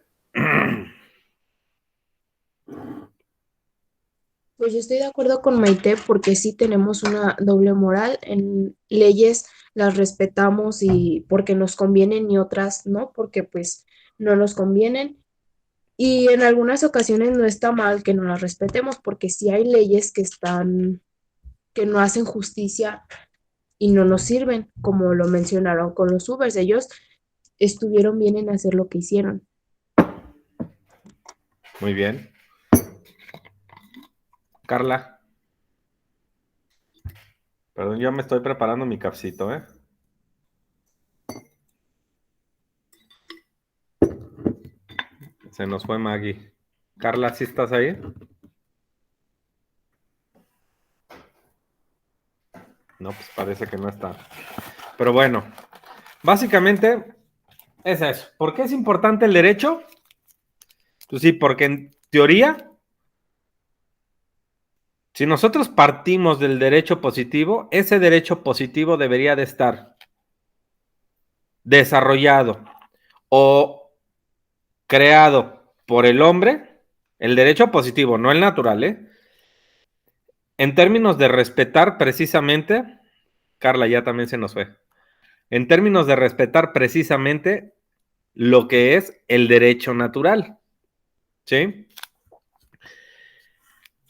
Pues yo estoy de acuerdo con Maite porque sí tenemos una doble moral. En leyes las respetamos y porque nos convienen y otras no, porque pues no nos convienen. Y en algunas ocasiones no está mal que no las respetemos porque sí hay leyes que no hacen justicia y no nos sirven, como lo mencionaron con los Ubers. Ellos estuvieron bien en hacer lo que hicieron. Muy bien. Carla. Perdón, yo me estoy preparando mi cafecito, ¿eh? Se nos fue Maggie. Carla, ¿sí estás ahí? No, pues parece que no está. Pero bueno, básicamente es eso. ¿Por qué es importante el derecho? Pues sí, porque en teoría, si nosotros partimos del derecho positivo, ese derecho positivo debería de estar desarrollado o creado por el hombre, el derecho positivo, no el natural, ¿eh? En términos de respetar precisamente, Carla ya también se nos fue, en términos de respetar precisamente lo que es el derecho natural, ¿sí?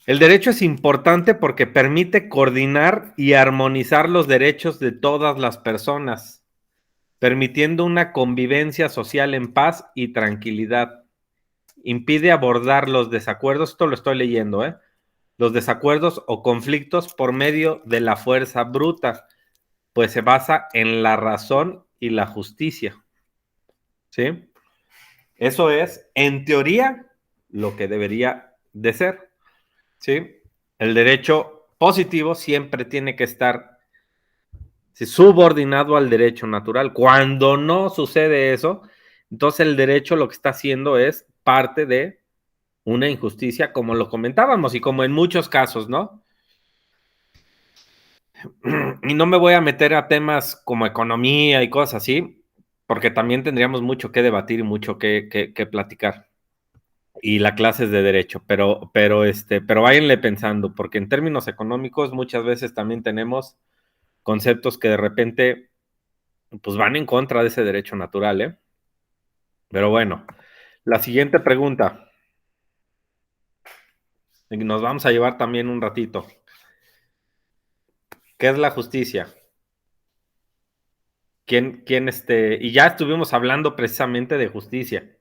El derecho es importante porque permite coordinar y armonizar los derechos de todas las personas, permitiendo una convivencia social en paz y tranquilidad. Impide abordar los desacuerdos, esto lo estoy leyendo, los desacuerdos o conflictos por medio de la fuerza bruta, pues se basa en la razón y la justicia, ¿sí? Eso es, en teoría, lo que debería de ser, ¿sí? El derecho positivo siempre tiene que estar subordinado al derecho natural. Cuando no sucede eso, entonces el derecho lo que está haciendo es parte de una injusticia, como lo comentábamos y como en muchos casos, ¿no? Y no me voy a meter a temas como economía y cosas así, porque también tendríamos mucho que debatir y mucho que platicar. Y la clase es de derecho, pero váyanle pensando, porque en términos económicos muchas veces también tenemos conceptos que de repente pues van en contra de ese derecho natural, ¿eh? Pero bueno, la siguiente pregunta, y nos vamos a llevar también un ratito. ¿Qué es la justicia? Y ya estuvimos hablando precisamente de justicia.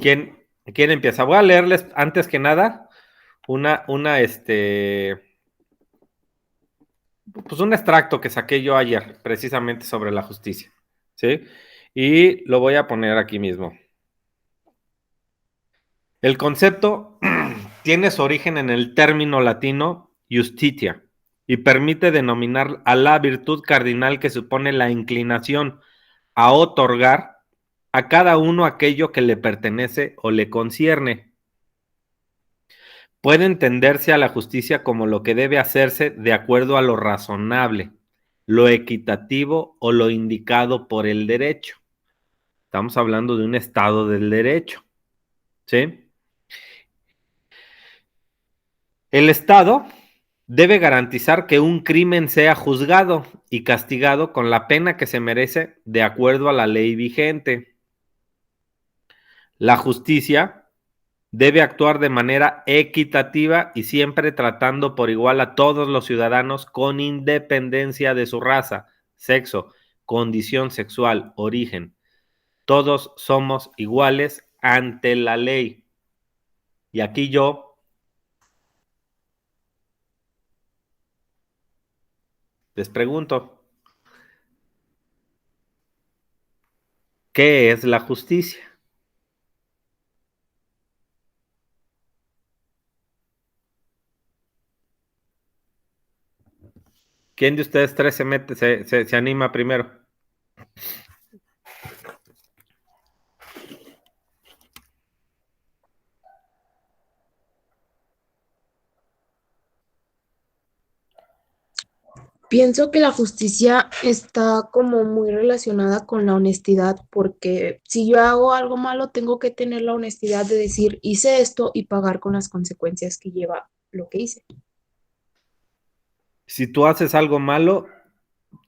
¿Quién empieza? Voy a leerles antes que nada pues un extracto que saqué yo ayer, precisamente sobre la justicia, ¿sí? Y lo voy a poner aquí mismo. El concepto tiene su origen en el término latino justitia y permite denominar a la virtud cardinal que supone la inclinación a otorgar a cada uno aquello que le pertenece o le concierne. puede entenderse a la justicia como lo que debe hacerse de acuerdo a lo razonable, lo equitativo o lo indicado por el derecho. Estamos hablando de un estado del derecho, ¿sí? El Estado debe garantizar que un crimen sea juzgado y castigado con la pena que se merece de acuerdo a la ley vigente. La justicia debe actuar de manera equitativa y siempre tratando por igual a todos los ciudadanos con independencia de su raza, sexo, condición sexual, origen. Todos somos iguales ante la ley. Y aquí yo les pregunto, ¿qué es la justicia? ¿Quién de ustedes tres se anima primero? Pienso que la justicia está como muy relacionada con la honestidad, porque si yo hago algo malo, tengo que tener la honestidad de decir, hice esto y pagar con las consecuencias que lleva lo que hice. Si tú haces algo malo,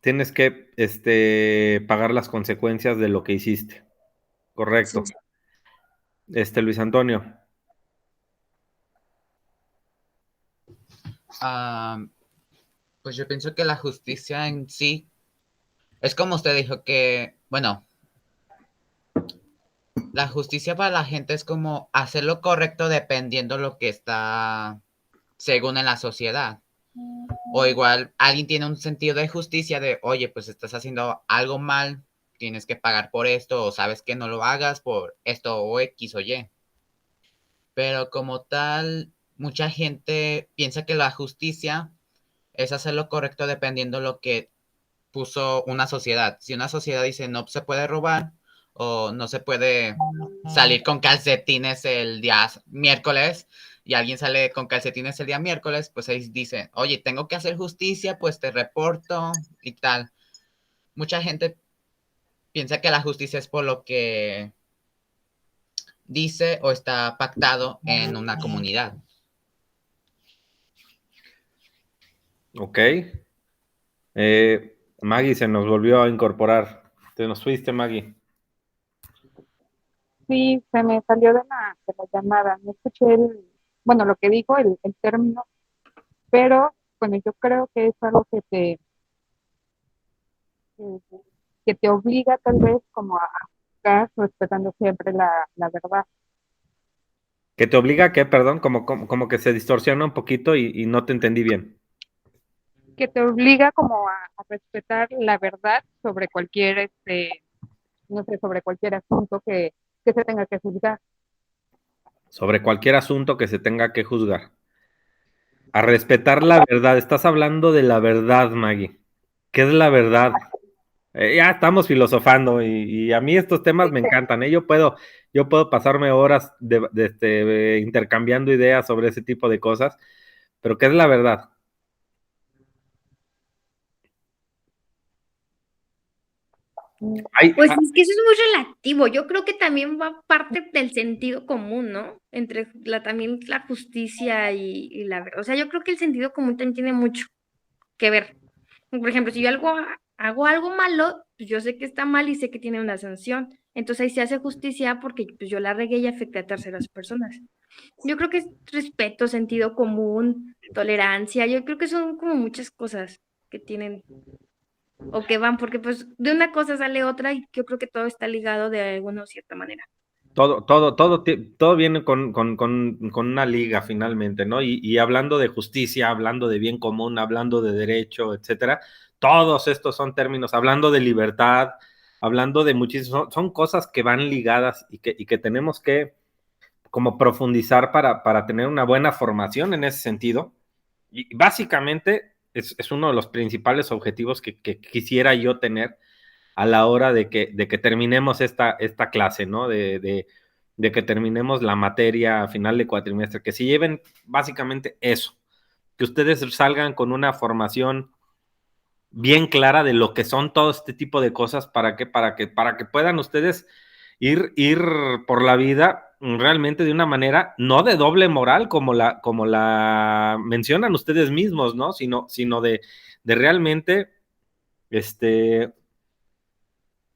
tienes que pagar las consecuencias de lo que hiciste. Sí. Correcto. Luis Antonio. Ah, pues yo pienso que la justicia en sí es como usted dijo que, bueno, la justicia para la gente es como hacer lo correcto dependiendo lo que está según en la sociedad. O igual alguien tiene un sentido de justicia de, oye, pues estás haciendo algo mal, tienes que pagar por esto, o sabes que no lo hagas por esto o X o Y. Pero como tal, mucha gente piensa que la justicia es hacer lo correcto dependiendo lo que puso una sociedad. Si una sociedad dice no se puede robar o no se puede salir con calcetines el día miércoles y alguien sale con calcetines el día miércoles, pues ahí dice, oye, tengo que hacer justicia, pues te reporto y tal. Mucha gente piensa que la justicia es por lo que dice o está pactado en una comunidad. Ok. Maggie se nos volvió a incorporar. Te nos fuiste, Maggie. Sí, se me salió de la llamada. No escuché bueno, lo que dijo, el término, pero bueno, yo creo que es algo que, que te obliga tal vez como a buscar respetando siempre la verdad. Que te obliga a qué, perdón, como que se distorsiona un poquito y no te entendí bien. Que te obliga como a respetar la verdad sobre cualquier, no sé, sobre cualquier asunto que se tenga que juzgar. Sobre cualquier asunto que se tenga que juzgar. A respetar la verdad. Estás hablando de la verdad, Maggie. ¿Qué es la verdad? Ya estamos filosofando y a mí estos temas me encantan, ¿eh? Yo puedo pasarme horas intercambiando ideas sobre ese tipo de cosas, pero ¿qué es la verdad? Mm, Hay, Pues es que eso es muy relativo. Yo creo que también va parte del sentido común, ¿no? Entre también la justicia y la verdad. O sea, yo creo que el sentido común también tiene mucho que ver. Por ejemplo, si yo hago algo malo, pues yo sé que está mal y sé que tiene una sanción. Entonces ahí se hace justicia porque pues, yo la regué y afecté a terceras personas. Yo creo que es respeto, sentido común, tolerancia. Yo creo que son como muchas cosas que tienen o que van, porque pues de una cosa sale otra y yo creo que todo está ligado de alguna o cierta manera. todo viene con una liga finalmente, ¿no? Y hablando de justicia, hablando de bien común, hablando de derecho, etcétera, todos estos son términos, hablando de libertad, hablando de muchísimas, son cosas que van ligadas y que tenemos que como profundizar para tener una buena formación en ese sentido. Y básicamente es uno de los principales objetivos que quisiera yo tener a la hora de que terminemos esta clase, ¿no? de que terminemos la materia a final de cuatrimestre, que se lleven básicamente eso, que ustedes salgan con una formación bien clara de lo que son todo este tipo de cosas para que puedan ustedes ir por la vida realmente de una manera no de doble moral como la mencionan ustedes mismos, ¿no? Sino de realmente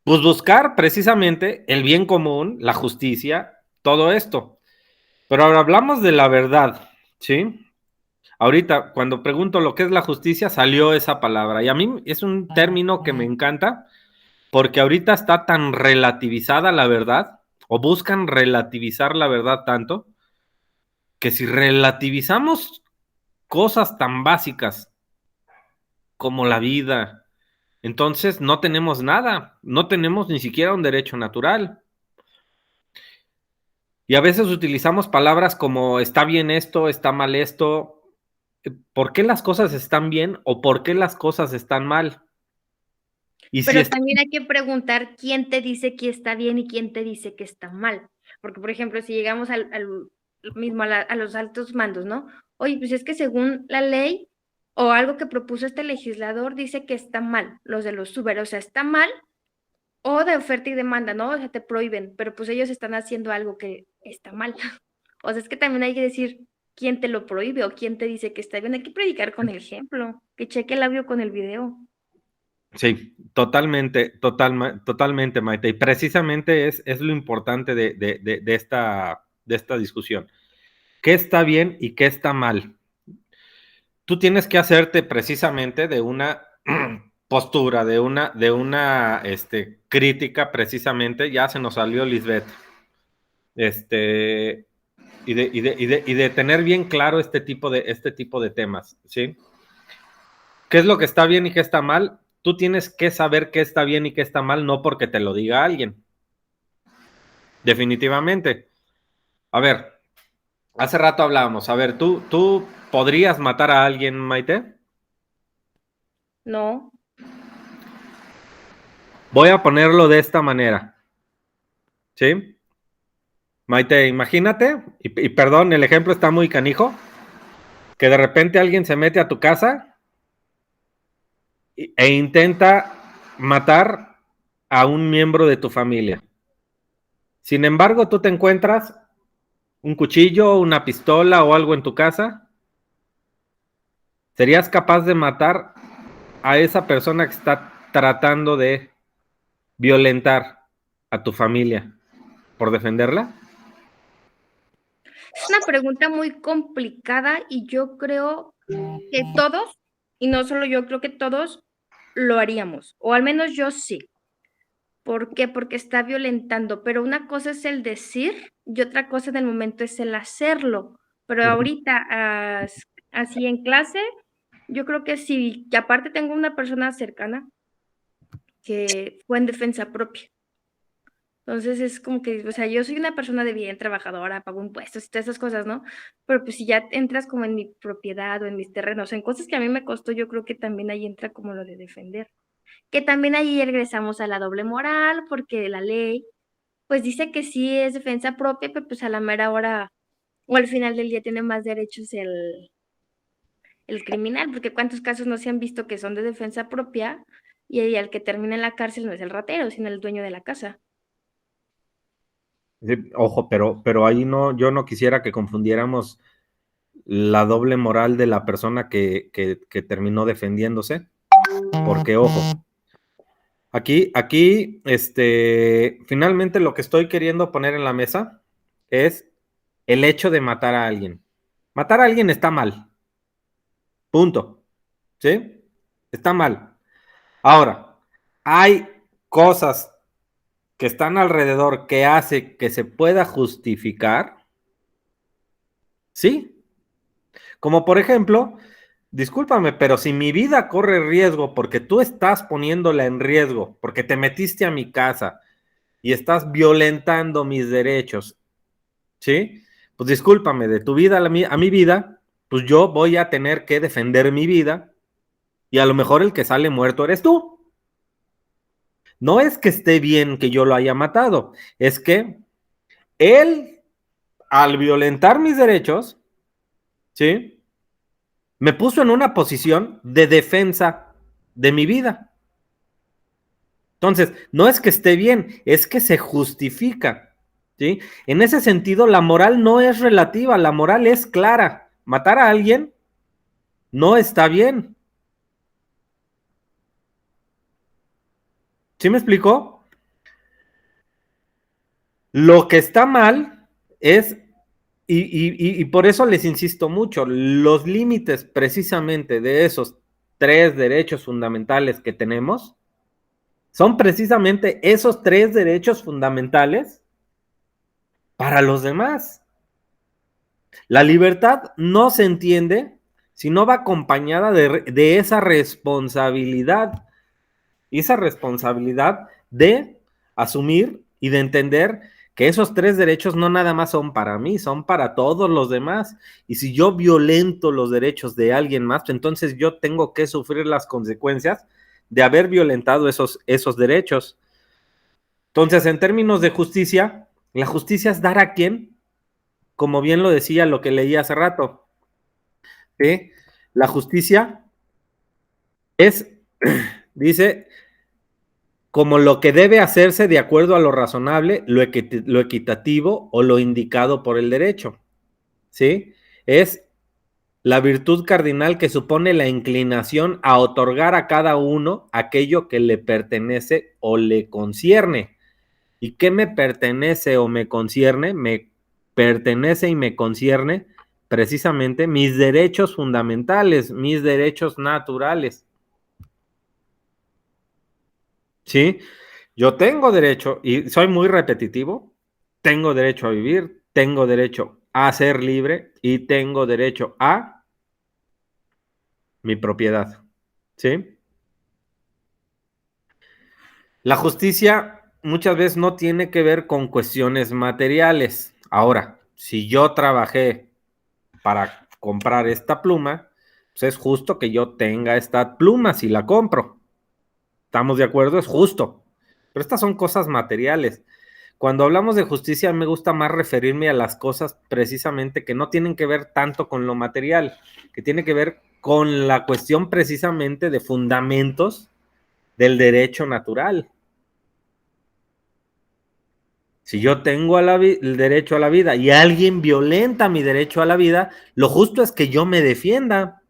pues buscar precisamente el bien común, la justicia, todo esto. Pero ahora hablamos de la verdad, ¿sí? Ahorita, cuando pregunto lo que es la justicia, salió esa palabra. Y a mí es un término que me encanta, porque ahorita está tan relativizada la verdad, o buscan relativizar la verdad tanto, que si relativizamos cosas tan básicas como la vida, entonces no tenemos nada, no tenemos ni siquiera un derecho natural. Y a veces utilizamos palabras como está bien esto, está mal esto. ¿Por qué las cosas están bien o por qué las cosas están mal? Y si Pero está... también hay que preguntar quién te dice que está bien y quién te dice que está mal. Porque, por ejemplo, si llegamos al mismo a los altos mandos, ¿no? Oye, pues es que según la ley o algo que propuso este legislador dice que está mal, los de los Uber, o sea, está mal o de oferta y demanda, ¿no? O sea, te prohíben, pero pues ellos están haciendo algo que está mal. O sea, es que también hay que decir quién te lo prohíbe o quién te dice que está bien. Hay que predicar con el ejemplo, que cheque el audio con el video. Sí, totalmente, Maite. Y precisamente es lo importante de esta discusión. ¿Qué está bien y qué está mal? Tú tienes que hacerte precisamente de una postura, de una crítica precisamente, ya se nos salió Lisbeth, y de tener bien claro este tipo de temas, ¿sí? ¿Qué es lo que está bien y qué está mal? Tú tienes que saber qué está bien y qué está mal, no porque te lo diga alguien. Definitivamente. A ver, hace rato hablábamos. A ver, ¿tú podrías matar a alguien, Maite? No, Voy a ponerlo de esta manera. ¿Sí? Maite, imagínate, y perdón, el ejemplo está muy canijo, que de repente alguien se mete a tu casa e intenta matar a un miembro de tu familia. Sin embargo, tú te encuentras un cuchillo, una pistola o algo en tu casa. ¿Serías capaz de matar a esa persona que está tratando de violentar a tu familia por defenderla? es una pregunta muy complicada y yo creo que todos, y no solo yo, creo que todos lo haríamos, o al menos yo sí. ¿Por qué? Porque está violentando, pero una cosa es el decir y otra cosa en el momento es el hacerlo. Pero ahorita, así en clase, yo creo que sí, que aparte tengo una persona cercana que fue en defensa propia. Entonces es como que, o sea, yo soy una persona de bien, trabajadora, pago impuestos y todas esas cosas, ¿no? Pero pues si ya entras como en mi propiedad o en mis terrenos, en cosas que a mí me costó, yo creo que también ahí entra como lo de defender. Que también ahí regresamos a la doble moral, porque la ley, pues dice que sí es defensa propia, pero pues a la mera hora o al final del día tiene más derechos el criminal, porque cuántos casos no se han visto que son de defensa propia y ahí al que termina en la cárcel no es el ratero, sino el dueño de la casa. Sí, ojo, pero ahí no, yo no quisiera que confundiéramos la doble moral de la persona que terminó defendiéndose, porque ojo, aquí, finalmente lo que estoy queriendo poner en la mesa es el hecho de matar a alguien. Matar a alguien está mal, punto, ¿sí? Está mal. Ahora, hay cosas que están alrededor que hace que se pueda justificar, ¿sí? Como por ejemplo, discúlpame, pero si mi vida corre riesgo porque tú estás poniéndola en riesgo, porque te metiste a mi casa y estás violentando mis derechos, ¿sí? Pues discúlpame, de tu vida a mi vida, pues yo voy a tener que defender mi vida y a lo mejor el que sale muerto eres tú. No es que esté bien que yo lo haya matado, es que él, al violentar mis derechos, ¿sí? Me puso en una posición de defensa de mi vida. Entonces, no es que esté bien, es que se justifica, ¿sí? En ese sentido, la moral no es relativa, la moral es clara. Matar a alguien no está bien. ¿Sí me explicó? Lo que está mal es, y por eso les insisto mucho, los límites precisamente de esos 3 derechos fundamentales que tenemos, son precisamente esos 3 derechos fundamentales para los demás. La libertad no se entiende si no va acompañada de esa responsabilidad. Y esa responsabilidad de asumir y de entender que esos 3 derechos no nada más son para mí, son para todos los demás. Y si yo violento los derechos de alguien más, entonces yo tengo que sufrir las consecuencias de haber violentado esos derechos. Entonces, en términos de justicia, la justicia es dar a quién, como bien lo decía lo que leí hace rato, ¿sí? La justicia es, dice, como lo que debe hacerse de acuerdo a lo razonable, lo equitativo o lo indicado por el derecho, ¿sí? Es la virtud cardinal que supone la inclinación a otorgar a cada uno aquello que le pertenece o le concierne. ¿Y qué me pertenece o me concierne? Me pertenece y me concierne precisamente mis derechos fundamentales, mis derechos naturales. ¿Sí? Yo tengo derecho, y soy muy repetitivo, tengo derecho a vivir, tengo derecho a ser libre y tengo derecho a mi propiedad. ¿Sí? La justicia muchas veces no tiene que ver con cuestiones materiales. Ahora, si yo trabajé para comprar esta pluma, pues es justo que yo tenga esta pluma si la compro. ¿Estamos de acuerdo? Es justo. Pero estas son cosas materiales. Cuando hablamos de justicia, me gusta más referirme a las cosas precisamente que no tienen que ver tanto con lo material, que tiene que ver con la cuestión precisamente de fundamentos del derecho natural. Si yo tengo el derecho a la vida y alguien violenta mi derecho a la vida, lo justo es que yo me defienda.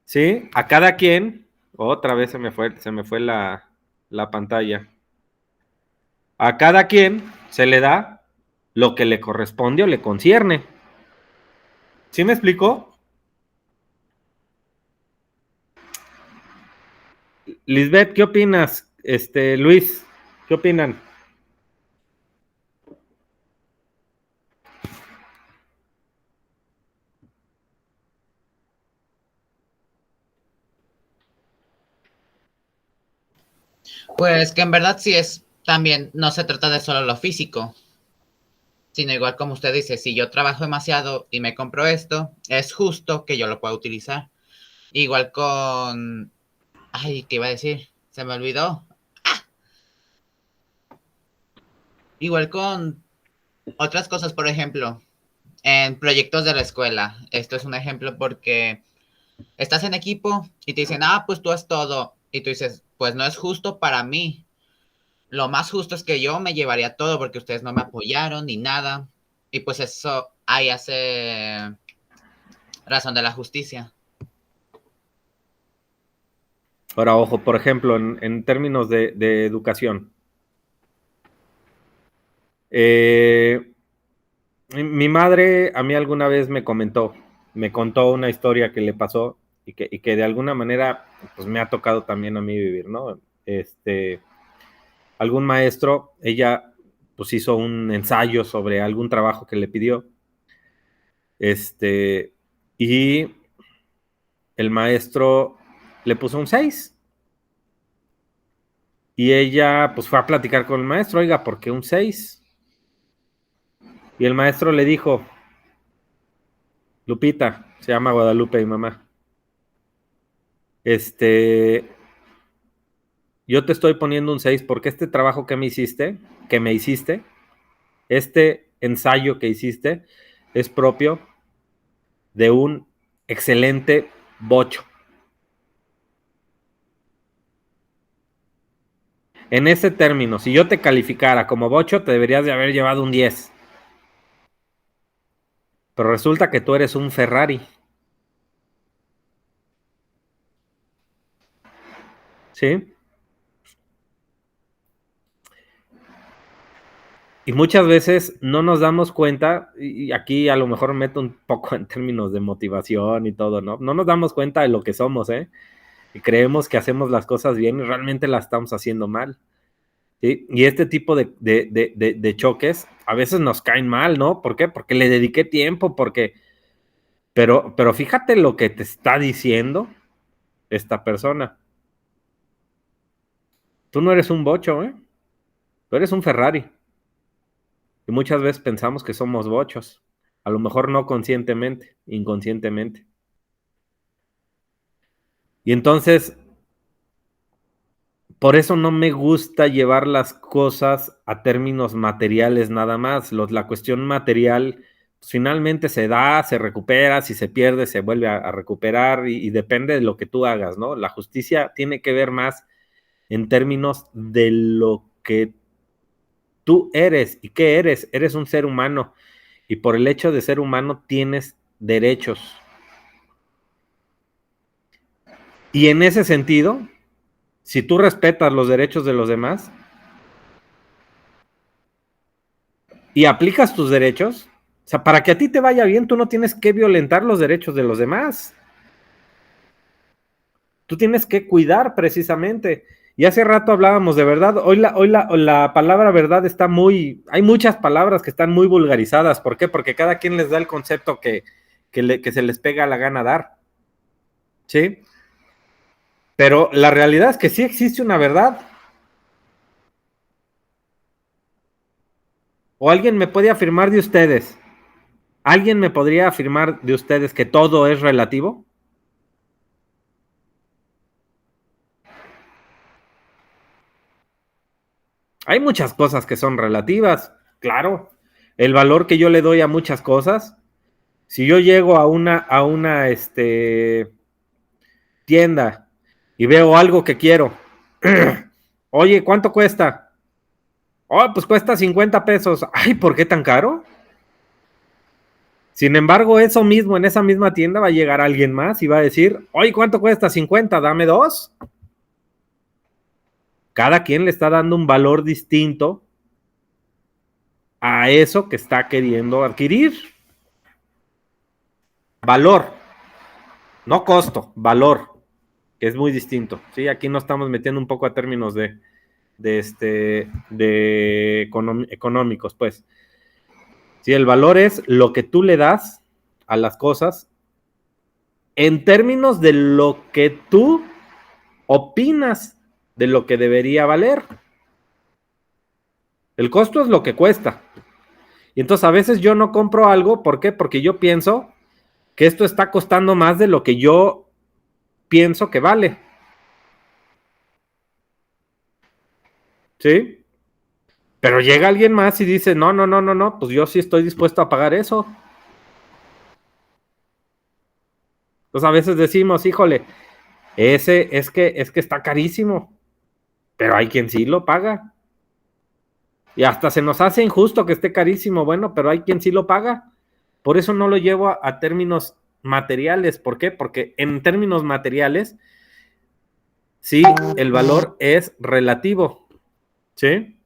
¿Sí? A cada quien, otra vez se me fue la pantalla. A cada quien se le da lo que le corresponde o le concierne. ¿Sí me explicó? Lisbeth, ¿qué opinas? Luis, ¿qué opinan? Pues que en verdad sí es también, no se trata de solo lo físico, sino igual como usted dice, si yo trabajo demasiado y me compro esto, es justo que yo lo pueda utilizar. Igual con... Ay, ¿qué iba a decir? Se me olvidó. Igual con otras cosas, por ejemplo, en proyectos de la escuela. Esto es un ejemplo porque estás en equipo y te dicen, ah, pues tú haz todo. Y tú dices, pues no es justo para mí. Lo más justo es que yo me llevaría todo porque ustedes no me apoyaron ni nada. Y pues eso ahí hace razón de la justicia. Ahora, ojo, por ejemplo, en términos de educación. Mi madre a mí alguna vez me contó una historia que le pasó y que de alguna manera pues me ha tocado también a mí vivir, ¿no? Algún maestro, ella pues hizo un ensayo sobre algún trabajo que le pidió, y el maestro le puso un 6 y ella pues fue a platicar con el maestro, oiga, ¿por qué un 6? Y el maestro le dijo, Lupita, se llama Guadalupe mi mamá, yo te estoy poniendo un 6 porque este trabajo que me hiciste, este ensayo que hiciste, es propio de un excelente bocho. En ese término, si yo te calificara como bocho, te deberías de haber llevado un 10. Pero resulta que tú eres un Ferrari. ¿Sí? Y muchas veces no nos damos cuenta, y aquí a lo mejor meto un poco en términos de motivación y todo, ¿no? No nos damos cuenta de lo que somos, ¿eh? Y creemos que hacemos las cosas bien y realmente las estamos haciendo mal. ¿Sí? Y este tipo de choques a veces nos caen mal, ¿no? ¿Por qué? Porque le dediqué tiempo, pero fíjate lo que te está diciendo esta persona. Tú no eres un bocho, ¿eh? Tú eres un Ferrari. Y muchas veces pensamos que somos bochos. A lo mejor no conscientemente, inconscientemente. Y entonces, por eso no me gusta llevar las cosas a términos materiales nada más. La cuestión material pues, finalmente se da, se recupera, si se pierde, se vuelve a recuperar y depende de lo que tú hagas, ¿no? La justicia tiene que ver más en términos de lo que tú eres. ¿Y qué eres? Eres un ser humano. Y por el hecho de ser humano tienes derechos. Y en ese sentido, si tú respetas los derechos de los demás y aplicas tus derechos, o sea, para que a ti te vaya bien, tú no tienes que violentar los derechos de los demás. Tú tienes que cuidar precisamente. Y hace rato hablábamos de verdad. Hoy la palabra verdad está muy... Hay muchas palabras que están muy vulgarizadas. ¿Por qué? Porque cada quien les da el concepto que se les pega la gana dar. ¿Sí? Pero la realidad es que sí existe una verdad. ¿O alguien me puede afirmar de ustedes? ¿Alguien me podría afirmar de ustedes que todo es relativo? Hay muchas cosas que son relativas, claro. El valor que yo le doy a muchas cosas. Si yo llego a una tienda y veo algo que quiero, oye, ¿cuánto cuesta? Oh, pues cuesta 50 pesos. Ay, ¿por qué tan caro? Sin embargo, eso mismo, en esa misma tienda va a llegar alguien más y va a decir, oye, ¿cuánto cuesta? 50, dame 2. Cada quien le está dando un valor distinto a eso que está queriendo adquirir. Valor, no costo, valor, que es muy distinto. Sí, aquí no estamos metiendo un poco a términos económicos, pues. Sí, el valor es lo que tú le das a las cosas en términos de lo que tú opinas de lo que debería valer. El costo es lo que cuesta. Y entonces a veces yo no compro algo, ¿por qué? Porque yo pienso que esto está costando más de lo que yo pienso que vale. ¿Sí? Pero llega alguien más y dice, no, pues yo sí estoy dispuesto a pagar eso. Entonces a veces decimos, híjole, ese es que está carísimo, pero hay quien sí lo paga. Y hasta se nos hace injusto que esté carísimo, bueno, pero hay quien sí lo paga. Por eso no lo llevo a términos materiales. ¿Por qué? Porque en términos materiales, sí, el valor es relativo. ¿Sí?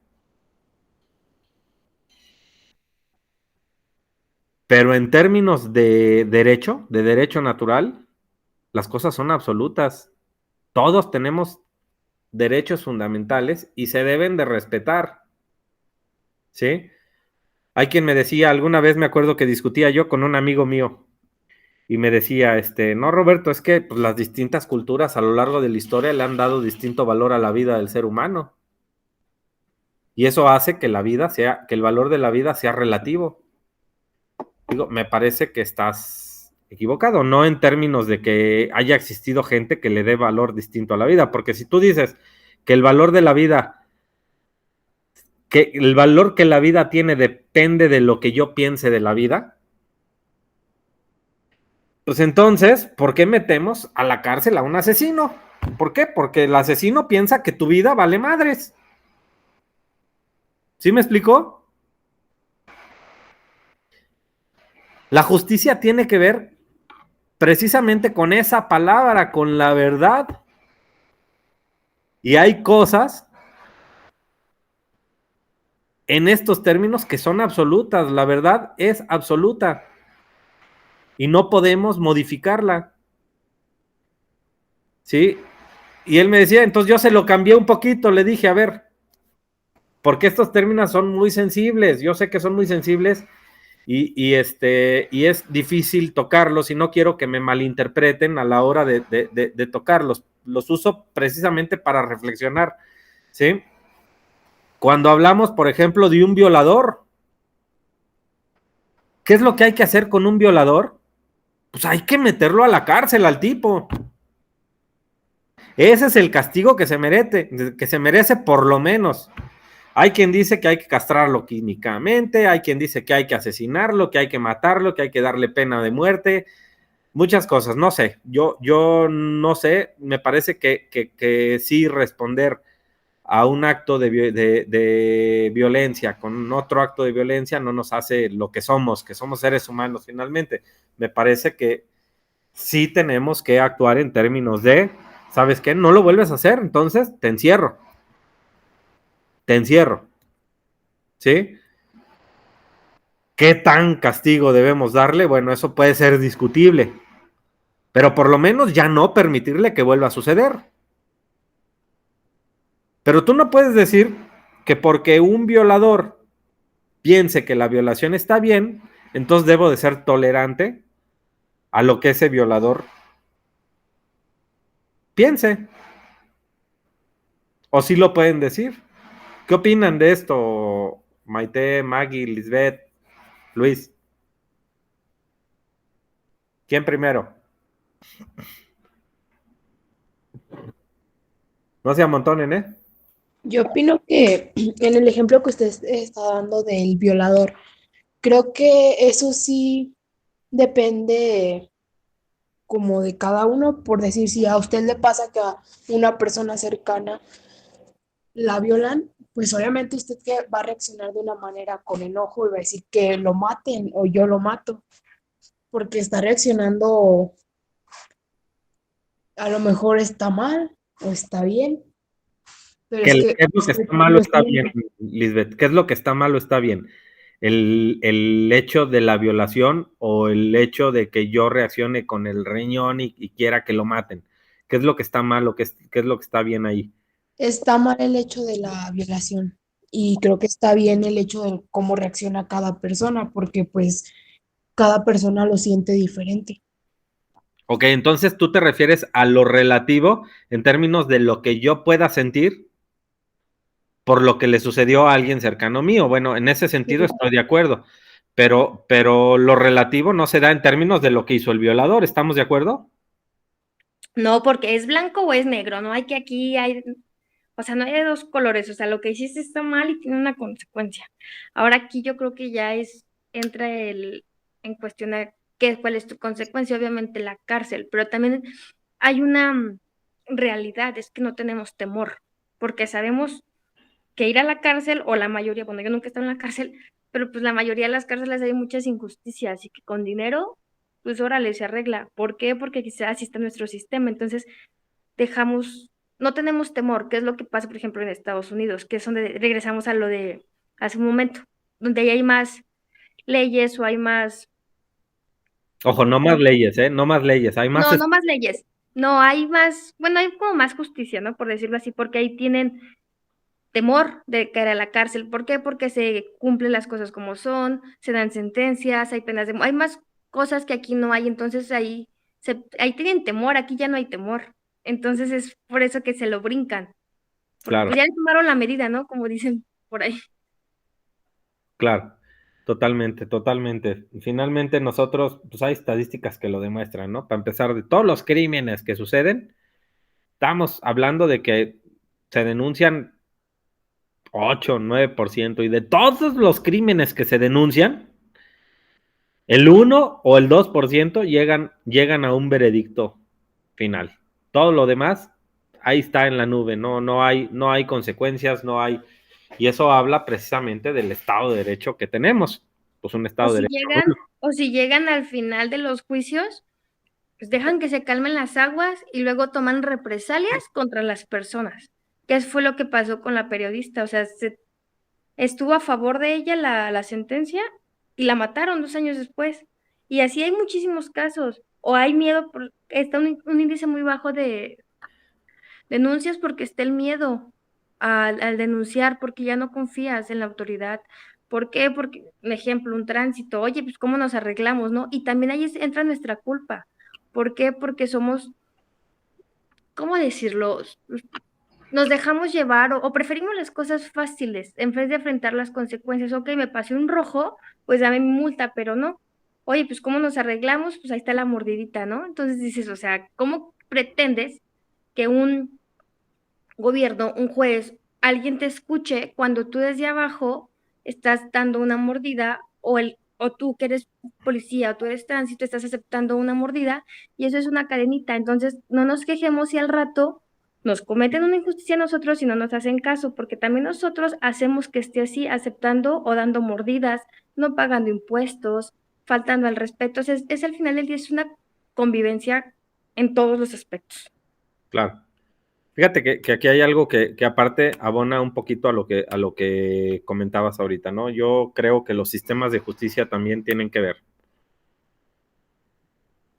Pero en términos de derecho natural, las cosas son absolutas. Todos tenemos derechos fundamentales y se deben de respetar. ¿Sí? Hay quien me decía, alguna vez me acuerdo que discutía yo con un amigo mío y me decía, no, Roberto, es que pues, las distintas culturas a lo largo de la historia le han dado distinto valor a la vida del ser humano. Y eso hace que que el valor de la vida sea relativo. Digo, me parece que estás equivocado, no en términos de que haya existido gente que le dé valor distinto a la vida, porque si tú dices que el valor de la vida, que el valor que la vida tiene depende de lo que yo piense de la vida, pues entonces, ¿por qué metemos a la cárcel a un asesino? ¿Por qué? Porque el asesino piensa que tu vida vale madres. ¿Sí me explicó? La justicia tiene que ver precisamente con esa palabra, con la verdad. Y hay cosas en estos términos que son absolutas. La verdad es absoluta y no podemos modificarla. ¿Sí? Y él me decía, entonces yo se lo cambié un poquito, le dije, a ver, porque estos términos son muy sensibles, yo sé que son muy sensibles y es difícil tocarlos y no quiero que me malinterpreten a la hora de tocarlos. Los uso precisamente para reflexionar, ¿sí? Cuando hablamos, por ejemplo, de un violador, ¿qué es lo que hay que hacer con un violador? Pues hay que meterlo a la cárcel al tipo. Ese es el castigo que se merece por lo menos. Hay quien dice que hay que castrarlo químicamente, hay quien dice que hay que asesinarlo, que hay que matarlo, que hay que darle pena de muerte, muchas cosas, no sé, yo no sé, me parece que sí responder a un acto de violencia con otro acto de violencia no nos hace lo que somos seres humanos finalmente. Me parece que sí tenemos que actuar en términos de, ¿sabes qué? No lo vuelves a hacer, entonces te encierro, ¿sí? ¿Qué tan castigo debemos darle? Bueno, eso puede ser discutible, pero por lo menos ya no permitirle que vuelva a suceder. Pero tú no puedes decir que porque un violador piense que la violación está bien, entonces debo de ser tolerante a lo que ese violador piense. O sí lo pueden decir. ¿Qué opinan de esto, Maite, Maggie, Lisbeth, Luis? ¿Quién primero? No se amontonen, ¿eh? Yo opino que en el ejemplo que usted está dando del violador, creo que eso sí depende como de cada uno, por decir, si a usted le pasa que a una persona cercana la violan, pues obviamente usted que va a reaccionar de una manera con enojo y va a decir que lo maten o yo lo mato, porque está reaccionando, a lo mejor está mal o está bien, pero es que ¿Qué es lo que usted está mal o lo está bien, siente. Lisbeth? ¿Qué es lo que está mal o está bien? ¿El hecho de la violación o el hecho de que yo reaccione con el riñón y quiera que lo maten? ¿Qué es lo que está mal o qué es lo que está bien ahí? Está mal el hecho de la violación y creo que está bien el hecho de cómo reacciona cada persona, porque pues cada persona lo siente diferente. Ok, entonces tú te refieres a lo relativo en términos de lo que yo pueda sentir por lo que le sucedió a alguien cercano mío. Bueno, en ese sentido estoy de acuerdo, pero lo relativo no se da en términos de lo que hizo el violador, ¿estamos de acuerdo? No, porque es blanco o es negro, no hay que aquí hay, o sea, no hay de dos colores, o sea, lo que hiciste está mal y tiene una consecuencia. Ahora aquí yo creo que ya entra en cuestionar cuál es tu consecuencia, obviamente la cárcel, pero también hay una realidad, es que no tenemos temor, porque sabemos que ir a la cárcel, o la mayoría, bueno, yo nunca he estado en la cárcel, pero pues la mayoría de las cárceles hay muchas injusticias y que con dinero, pues órale, se arregla. ¿Por qué? Porque quizás así está nuestro sistema. Entonces, no tenemos temor, ¿qué es lo que pasa, por ejemplo, en Estados Unidos? Que es donde regresamos a lo de hace un momento, donde ahí hay más leyes o hay más, Ojo, no más leyes, ¿eh? No más leyes, hay más... no, no más leyes, no, hay más, bueno, hay como más justicia, ¿no? Por decirlo así, porque ahí tienen temor de caer a la cárcel. ¿Por qué? Porque se cumplen las cosas como son, se dan sentencias, hay penas de... Hay más cosas que aquí no hay, entonces ahí tienen temor, aquí ya no hay temor. Entonces es por eso que se lo brincan, porque Claro, pues ya le tomaron la medida, ¿no? Como dicen por ahí. claro, totalmente, totalmente. Finalmente nosotros, pues hay estadísticas que lo demuestran, ¿no? Para empezar, de todos los crímenes que suceden, estamos hablando de que se denuncian 8, 9%, y de todos los crímenes que se denuncian, el 1 o el 2% llegan a un veredicto final. Todo lo demás, ahí está en la nube, no hay consecuencias, no hay, y eso habla precisamente del Estado de Derecho que tenemos, pues un Estado de Derecho. O si llegan al final de los juicios, pues dejan que se calmen las aguas y luego toman represalias contra las personas. ¿Qué fue lo que pasó con la periodista? O sea, estuvo a favor de ella la sentencia y la mataron 2 años después. Y así hay muchísimos casos. O hay miedo, está un índice muy bajo de denuncias porque está el miedo al denunciar, porque ya no confías en la autoridad. ¿Por qué? Porque, un ejemplo, un tránsito, oye, pues cómo nos arreglamos, ¿no? Y también ahí entra nuestra culpa. ¿Por qué? Porque somos, ¿cómo decirlo? Nos dejamos llevar o preferimos las cosas fáciles en vez de enfrentar las consecuencias. Ok, me pasé un rojo, pues dame mi multa, pero no. Oye, pues ¿cómo nos arreglamos? Pues ahí está la mordidita, ¿no? Entonces dices, o sea, ¿cómo pretendes que un gobierno, un juez, alguien te escuche cuando tú desde abajo estás dando una mordida o tú que eres policía o tú eres tránsito estás aceptando una mordida y eso es una cadenita? Entonces, no nos quejemos si al rato nos cometen una injusticia a nosotros y no nos hacen caso, porque también nosotros hacemos que esté así, aceptando o dando mordidas, no pagando impuestos, faltando al respeto. O sea, es al final del día es una convivencia en todos los aspectos. Claro. Fíjate que aquí hay algo que aparte abona un poquito a lo que comentabas ahorita, ¿no? Yo creo que los sistemas de justicia también tienen que ver.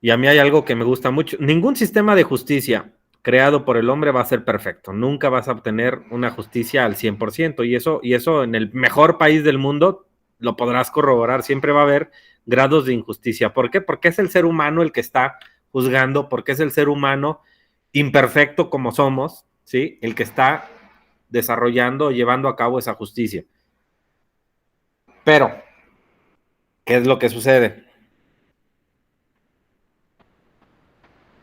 Y a mí hay algo que me gusta mucho. Ningún sistema de justicia creado por el hombre va a ser perfecto. Nunca vas a obtener una justicia al 100%. Y eso en el mejor país del mundo lo podrás corroborar. Siempre va a haber grados de injusticia. ¿Por qué? Porque es el ser humano el que está juzgando, porque es el ser humano imperfecto como somos, ¿sí? El que está desarrollando o llevando a cabo esa justicia. Pero, ¿qué es lo que sucede?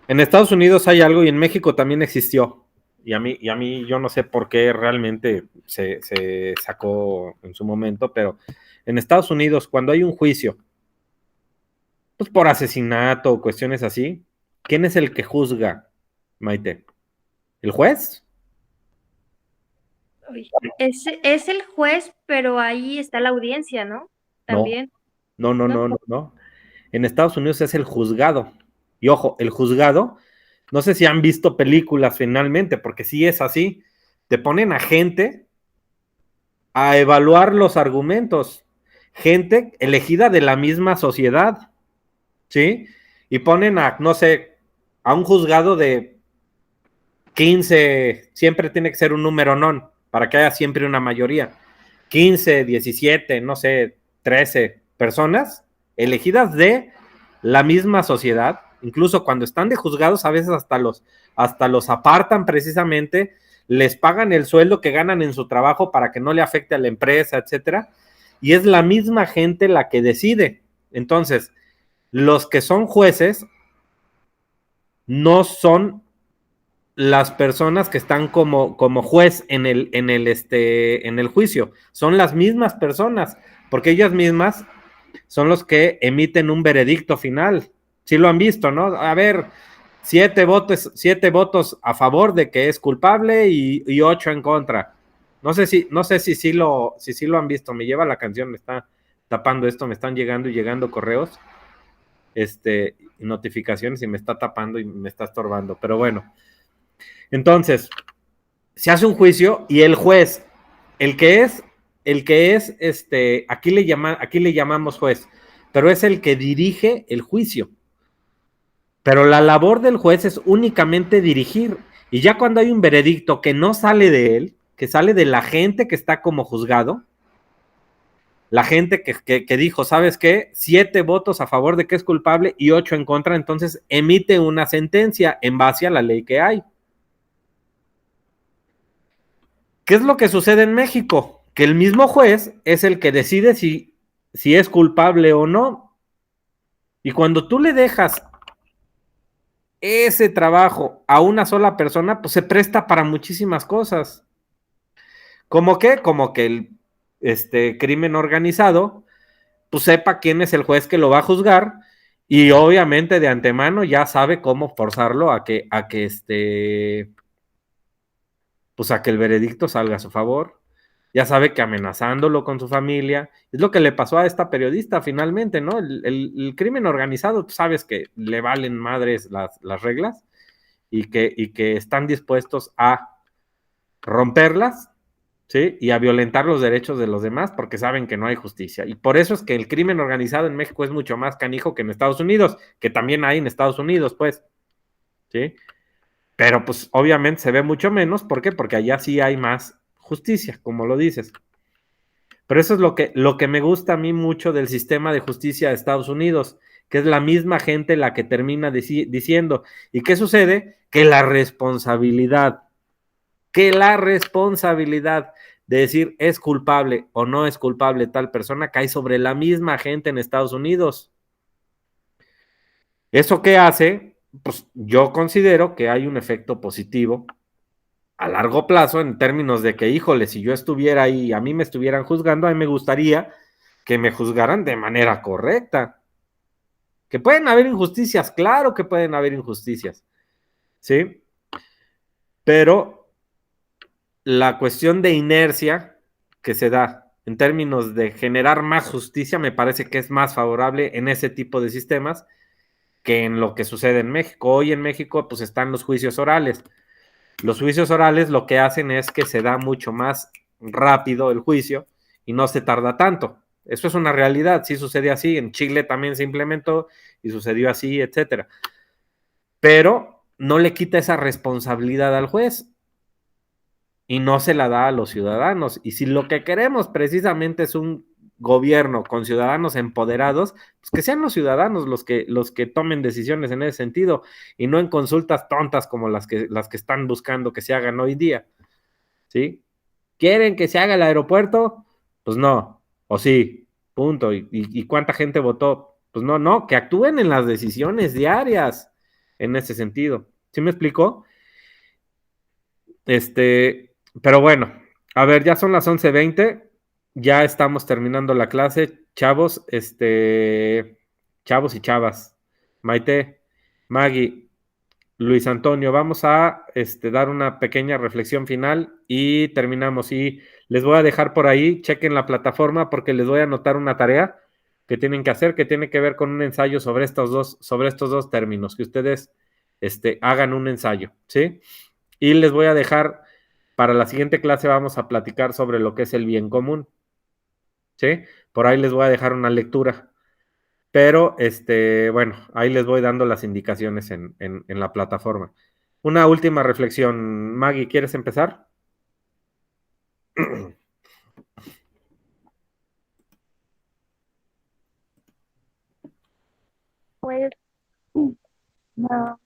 En Estados Unidos hay algo y en México también existió. Y a mí yo no sé por qué realmente se sacó en su momento, pero en Estados Unidos, cuando hay un juicio, pues por asesinato o cuestiones así, ¿quién es el que juzga, Maite? ¿El juez? Es el juez, pero ahí está la audiencia, ¿no? También, No. En Estados Unidos es el juzgado. Y ojo, el juzgado, no sé si han visto películas finalmente, porque si es así, te ponen a gente a evaluar los argumentos, gente elegida de la misma sociedad, ¿sí? Y ponen a, no sé, a un juzgado de 15, siempre tiene que ser un número non, para que haya siempre una mayoría, 15, 17, no sé, 13 personas elegidas de la misma sociedad, incluso cuando están de juzgados, a veces hasta los apartan precisamente, les pagan el sueldo que ganan en su trabajo para que no le afecte a la empresa, etcétera, y es la misma gente la que decide. Entonces, los que son jueces no son las personas que están como juez en el juicio, son las mismas personas, porque ellas mismas son los que emiten un veredicto final. Sí lo han visto, ¿no? A ver, 7 votos a favor de que es culpable y 8 en contra. No sé si sí lo han visto. Me lleva la canción, me está tapando esto, me están llegando correos, notificaciones y me está tapando y me está estorbando. Pero bueno, entonces se hace un juicio y el juez, el que es, aquí le llamamos juez, pero es el que dirige el juicio. Pero la labor del juez es únicamente dirigir. Y ya cuando hay un veredicto que no sale de él, que sale de la gente que está como juzgado, la gente que dijo, ¿sabes qué? 7 votos a favor de que es culpable y 8 en contra, entonces emite una sentencia en base a la ley que hay. ¿Qué es lo que sucede en México? Que el mismo juez es el que decide si es culpable o no. Y cuando tú le dejas ese trabajo a una sola persona, pues se presta para muchísimas cosas. ¿Cómo qué? Como que el crimen organizado, pues sepa quién es el juez que lo va a juzgar y obviamente de antemano ya sabe cómo forzarlo pues a que el veredicto salga a su favor. Ya sabe que amenazándolo con su familia, es lo que le pasó a esta periodista finalmente, ¿no? El crimen organizado, tú sabes que le valen madres las reglas y que están dispuestos a romperlas, ¿sí? Y a violentar los derechos de los demás porque saben que no hay justicia. Y por eso es que el crimen organizado en México es mucho más canijo que en Estados Unidos, que también hay en Estados Unidos, pues, ¿sí? Pero pues obviamente se ve mucho menos, ¿por qué? Porque allá sí hay más justicia, como lo dices. Pero eso es lo que me gusta a mí mucho del sistema de justicia de Estados Unidos, que es la misma gente la que termina diciendo. ¿Y qué sucede? Que la responsabilidad de decir es culpable o no es culpable tal persona cae sobre la misma gente en Estados Unidos. ¿Eso qué hace? Pues yo considero que hay un efecto positivo a largo plazo en términos de que, híjole, si yo estuviera ahí y a mí me estuvieran juzgando, a mí me gustaría que me juzgaran de manera correcta. Que pueden haber injusticias, claro que pueden haber injusticias, ¿sí? Pero la cuestión de inercia que se da en términos de generar más justicia me parece que es más favorable en ese tipo de sistemas que en lo que sucede en México. Hoy en México pues están los juicios orales. Los juicios orales lo que hacen es que se da mucho más rápido el juicio y no se tarda tanto. Eso es una realidad, sí sucede así, en Chile también se implementó y sucedió así, etcétera. Pero no le quita esa responsabilidad al juez y no se la da a los ciudadanos. Y si lo que queremos precisamente es un gobierno con ciudadanos empoderados, pues que sean los ciudadanos los que tomen decisiones en ese sentido y no en consultas tontas como las que están buscando que se hagan hoy día, ¿sí? ¿Quieren que se haga el aeropuerto? Pues no, o sí, punto. ¿Y cuánta gente votó? Pues no, que actúen en las decisiones diarias en ese sentido. ¿Sí me explicó? Pero bueno, a ver, ya son las 11:20, ya estamos terminando la clase, chavos, chavos y chavas, Maite, Maggie, Luis Antonio, vamos a dar una pequeña reflexión final y terminamos. Y les voy a dejar por ahí, chequen la plataforma porque les voy a anotar una tarea que tienen que hacer, que tiene que ver con un ensayo sobre estos dos términos, que ustedes hagan un ensayo, ¿sí? Y les voy a dejar, para la siguiente clase vamos a platicar sobre lo que es el bien común, ¿sí? Por ahí les voy a dejar una lectura. Pero, bueno, ahí les voy dando las indicaciones en la plataforma. Una última reflexión. Maggie, ¿quieres empezar? Pues, no,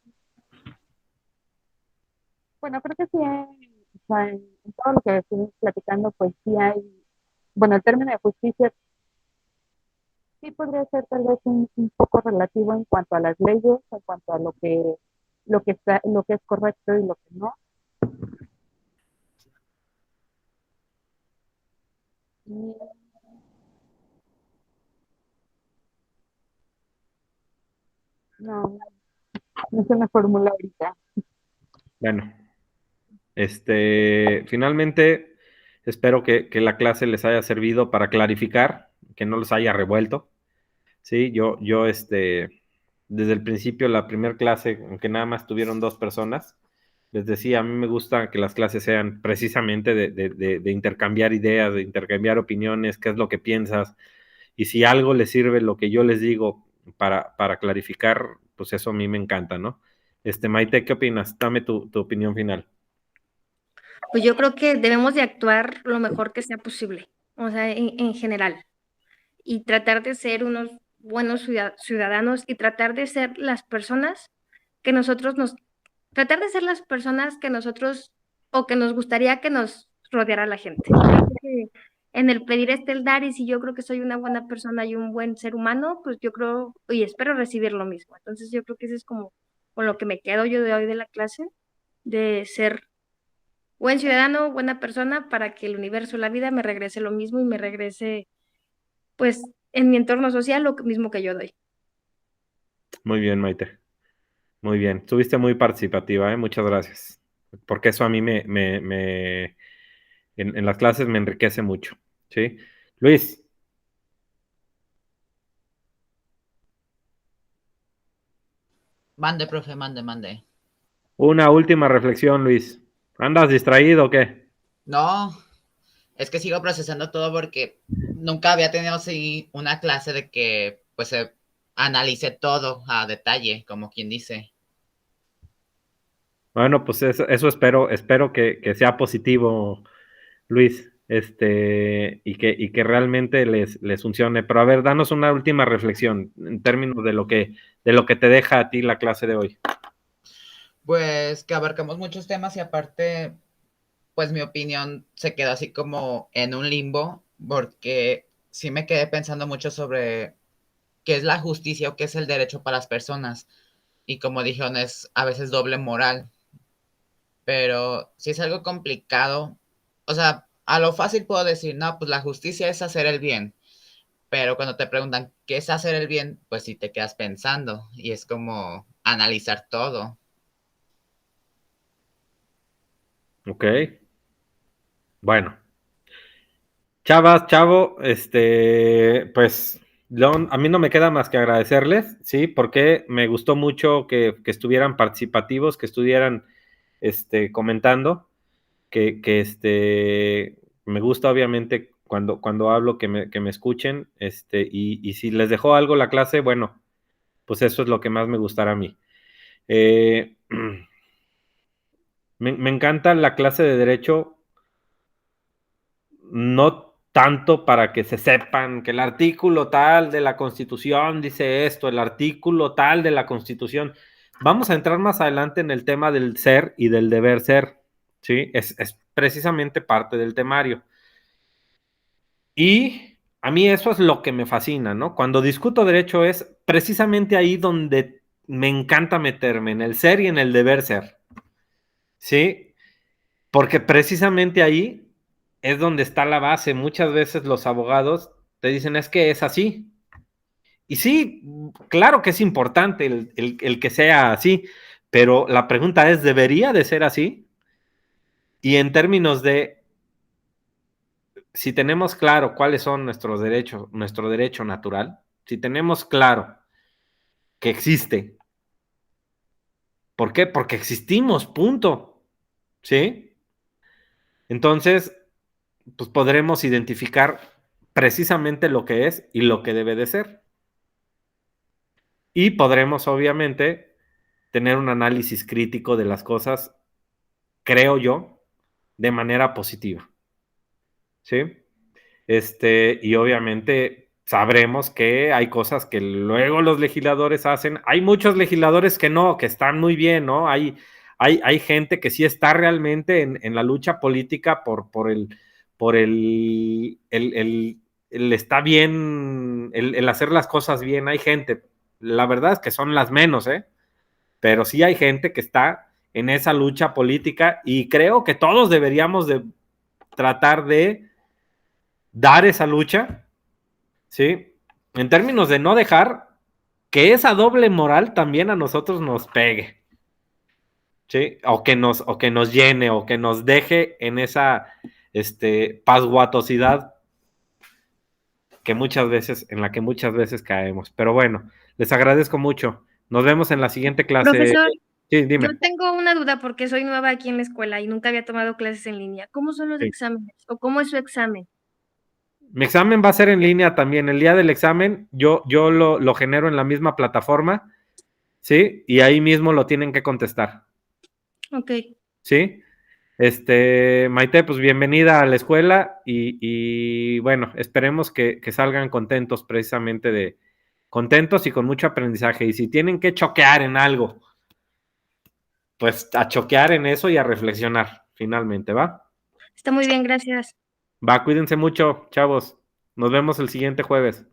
bueno, creo que sí o sea, en todo lo que estuvimos platicando, pues sí hay, bueno, el término de justicia sí podría ser tal vez un poco relativo en cuanto a las leyes, en cuanto a lo que es correcto y lo que no. Y no, no se me formula ahorita. Bueno, finalmente espero que la clase les haya servido para clarificar, que no los haya revuelto. Sí, desde el principio, la primera clase, aunque nada más tuvieron 2 personas, les decía, a mí me gusta que las clases sean precisamente de intercambiar ideas, de intercambiar opiniones, qué es lo que piensas, y si algo les sirve lo que yo les digo para clarificar, pues eso a mí me encanta, ¿no? Maite, ¿qué opinas? Dame tu opinión final. Pues yo creo que debemos de actuar lo mejor que sea posible, o sea, en general, y tratar de ser unos buenos ciudadanos y tratar de ser las personas que tratar de ser las personas que nosotros o que nos gustaría que nos rodeara la gente. Yo creo que en el pedir está el dar y si yo creo que soy una buena persona y un buen ser humano, pues yo creo y espero recibir lo mismo. Entonces yo creo que ese es como con lo que me quedo yo de hoy de la clase, de ser buen ciudadano, buena persona, para que el universo, la vida me regrese lo mismo y me regrese, pues, en mi entorno social lo mismo que yo doy. Muy bien, Maite. Muy bien. Estuviste muy participativa, ¿eh? Muchas gracias. Porque eso a mí en las clases me enriquece mucho. ¿Sí? Luis, Mande, profe, mande, mande. una última reflexión, Luis. ¿Andas distraído o qué? No, es que sigo procesando todo porque nunca había tenido así una clase de que pues se analice todo a detalle, como quien dice. Bueno, pues eso espero que sea positivo, Luis, y que realmente les funcione. Pero a ver, danos una última reflexión en términos de lo que te deja a ti la clase de hoy. Pues que abarcamos muchos temas y aparte, pues mi opinión se quedó así como en un limbo porque sí me quedé pensando mucho sobre qué es la justicia o qué es el derecho para las personas. Y como dijeron, es a veces doble moral, pero si es algo complicado, o sea, a lo fácil puedo decir, no, pues la justicia es hacer el bien, pero cuando te preguntan qué es hacer el bien, pues sí te quedas pensando y es como analizar todo. Ok. Bueno. Chavas, chavo, pues a mí no me queda más que agradecerles, ¿sí? Porque me gustó mucho que estuvieran participativos, que estuvieran comentando, me gusta obviamente cuando hablo que me escuchen, y si les dejó algo la clase, bueno, pues eso es lo que más me gustará a mí. Eh, me encanta la clase de Derecho, no tanto para que se sepan que el artículo tal de la Constitución dice esto, el artículo tal de la Constitución. Vamos a entrar más adelante en el tema del ser y del deber ser, ¿sí? Es precisamente parte del temario. Y a mí eso es lo que me fascina, ¿no? Cuando discuto derecho es precisamente ahí donde me encanta meterme, en el ser y en el deber ser, ¿sí? Porque precisamente ahí es donde está la base. Muchas veces los abogados te dicen es que es así. Y sí, claro que es importante el que sea así, pero la pregunta es, ¿debería de ser así? Y en términos de, si tenemos claro cuáles son nuestros derechos, nuestro derecho natural, si tenemos claro que existe, ¿por qué? Porque existimos, punto. ¿Sí? Entonces, pues podremos identificar precisamente lo que es y lo que debe de ser. Y podremos, obviamente, tener un análisis crítico de las cosas, creo yo, de manera positiva. ¿Sí? Y obviamente sabremos que hay cosas que luego los legisladores hacen. Hay muchos legisladores que no, que están muy bien, ¿no? Hay gente que sí está realmente en la lucha política por el está bien, el hacer las cosas bien. Hay gente, la verdad es que son las menos, ¿eh? Pero sí hay gente que está en esa lucha política y creo que todos deberíamos de tratar de dar esa lucha, ¿sí? En términos de no dejar que esa doble moral también a nosotros nos pegue, ¿sí? O que nos llene, o que nos deje en esa pasguatosidad en la que muchas veces caemos. Pero bueno, les agradezco mucho. Nos vemos en la siguiente clase. Profesor, Sí, yo dime. tengo una duda porque soy nueva aquí en la escuela y nunca había tomado clases en línea. ¿Cómo son los Sí. exámenes o cómo es su examen? Mi examen va a ser en línea también. El día del examen yo lo genero en la misma plataforma, ¿sí? Y ahí mismo lo tienen que contestar, Ok, ¿sí? Maite, pues bienvenida a la escuela y bueno, esperemos que salgan contentos precisamente contentos y con mucho aprendizaje. Y si tienen que choquear en algo, pues a choquear en eso y a reflexionar finalmente, ¿va? está muy bien, gracias. Va, cuídense mucho, chavos. Nos vemos el siguiente jueves.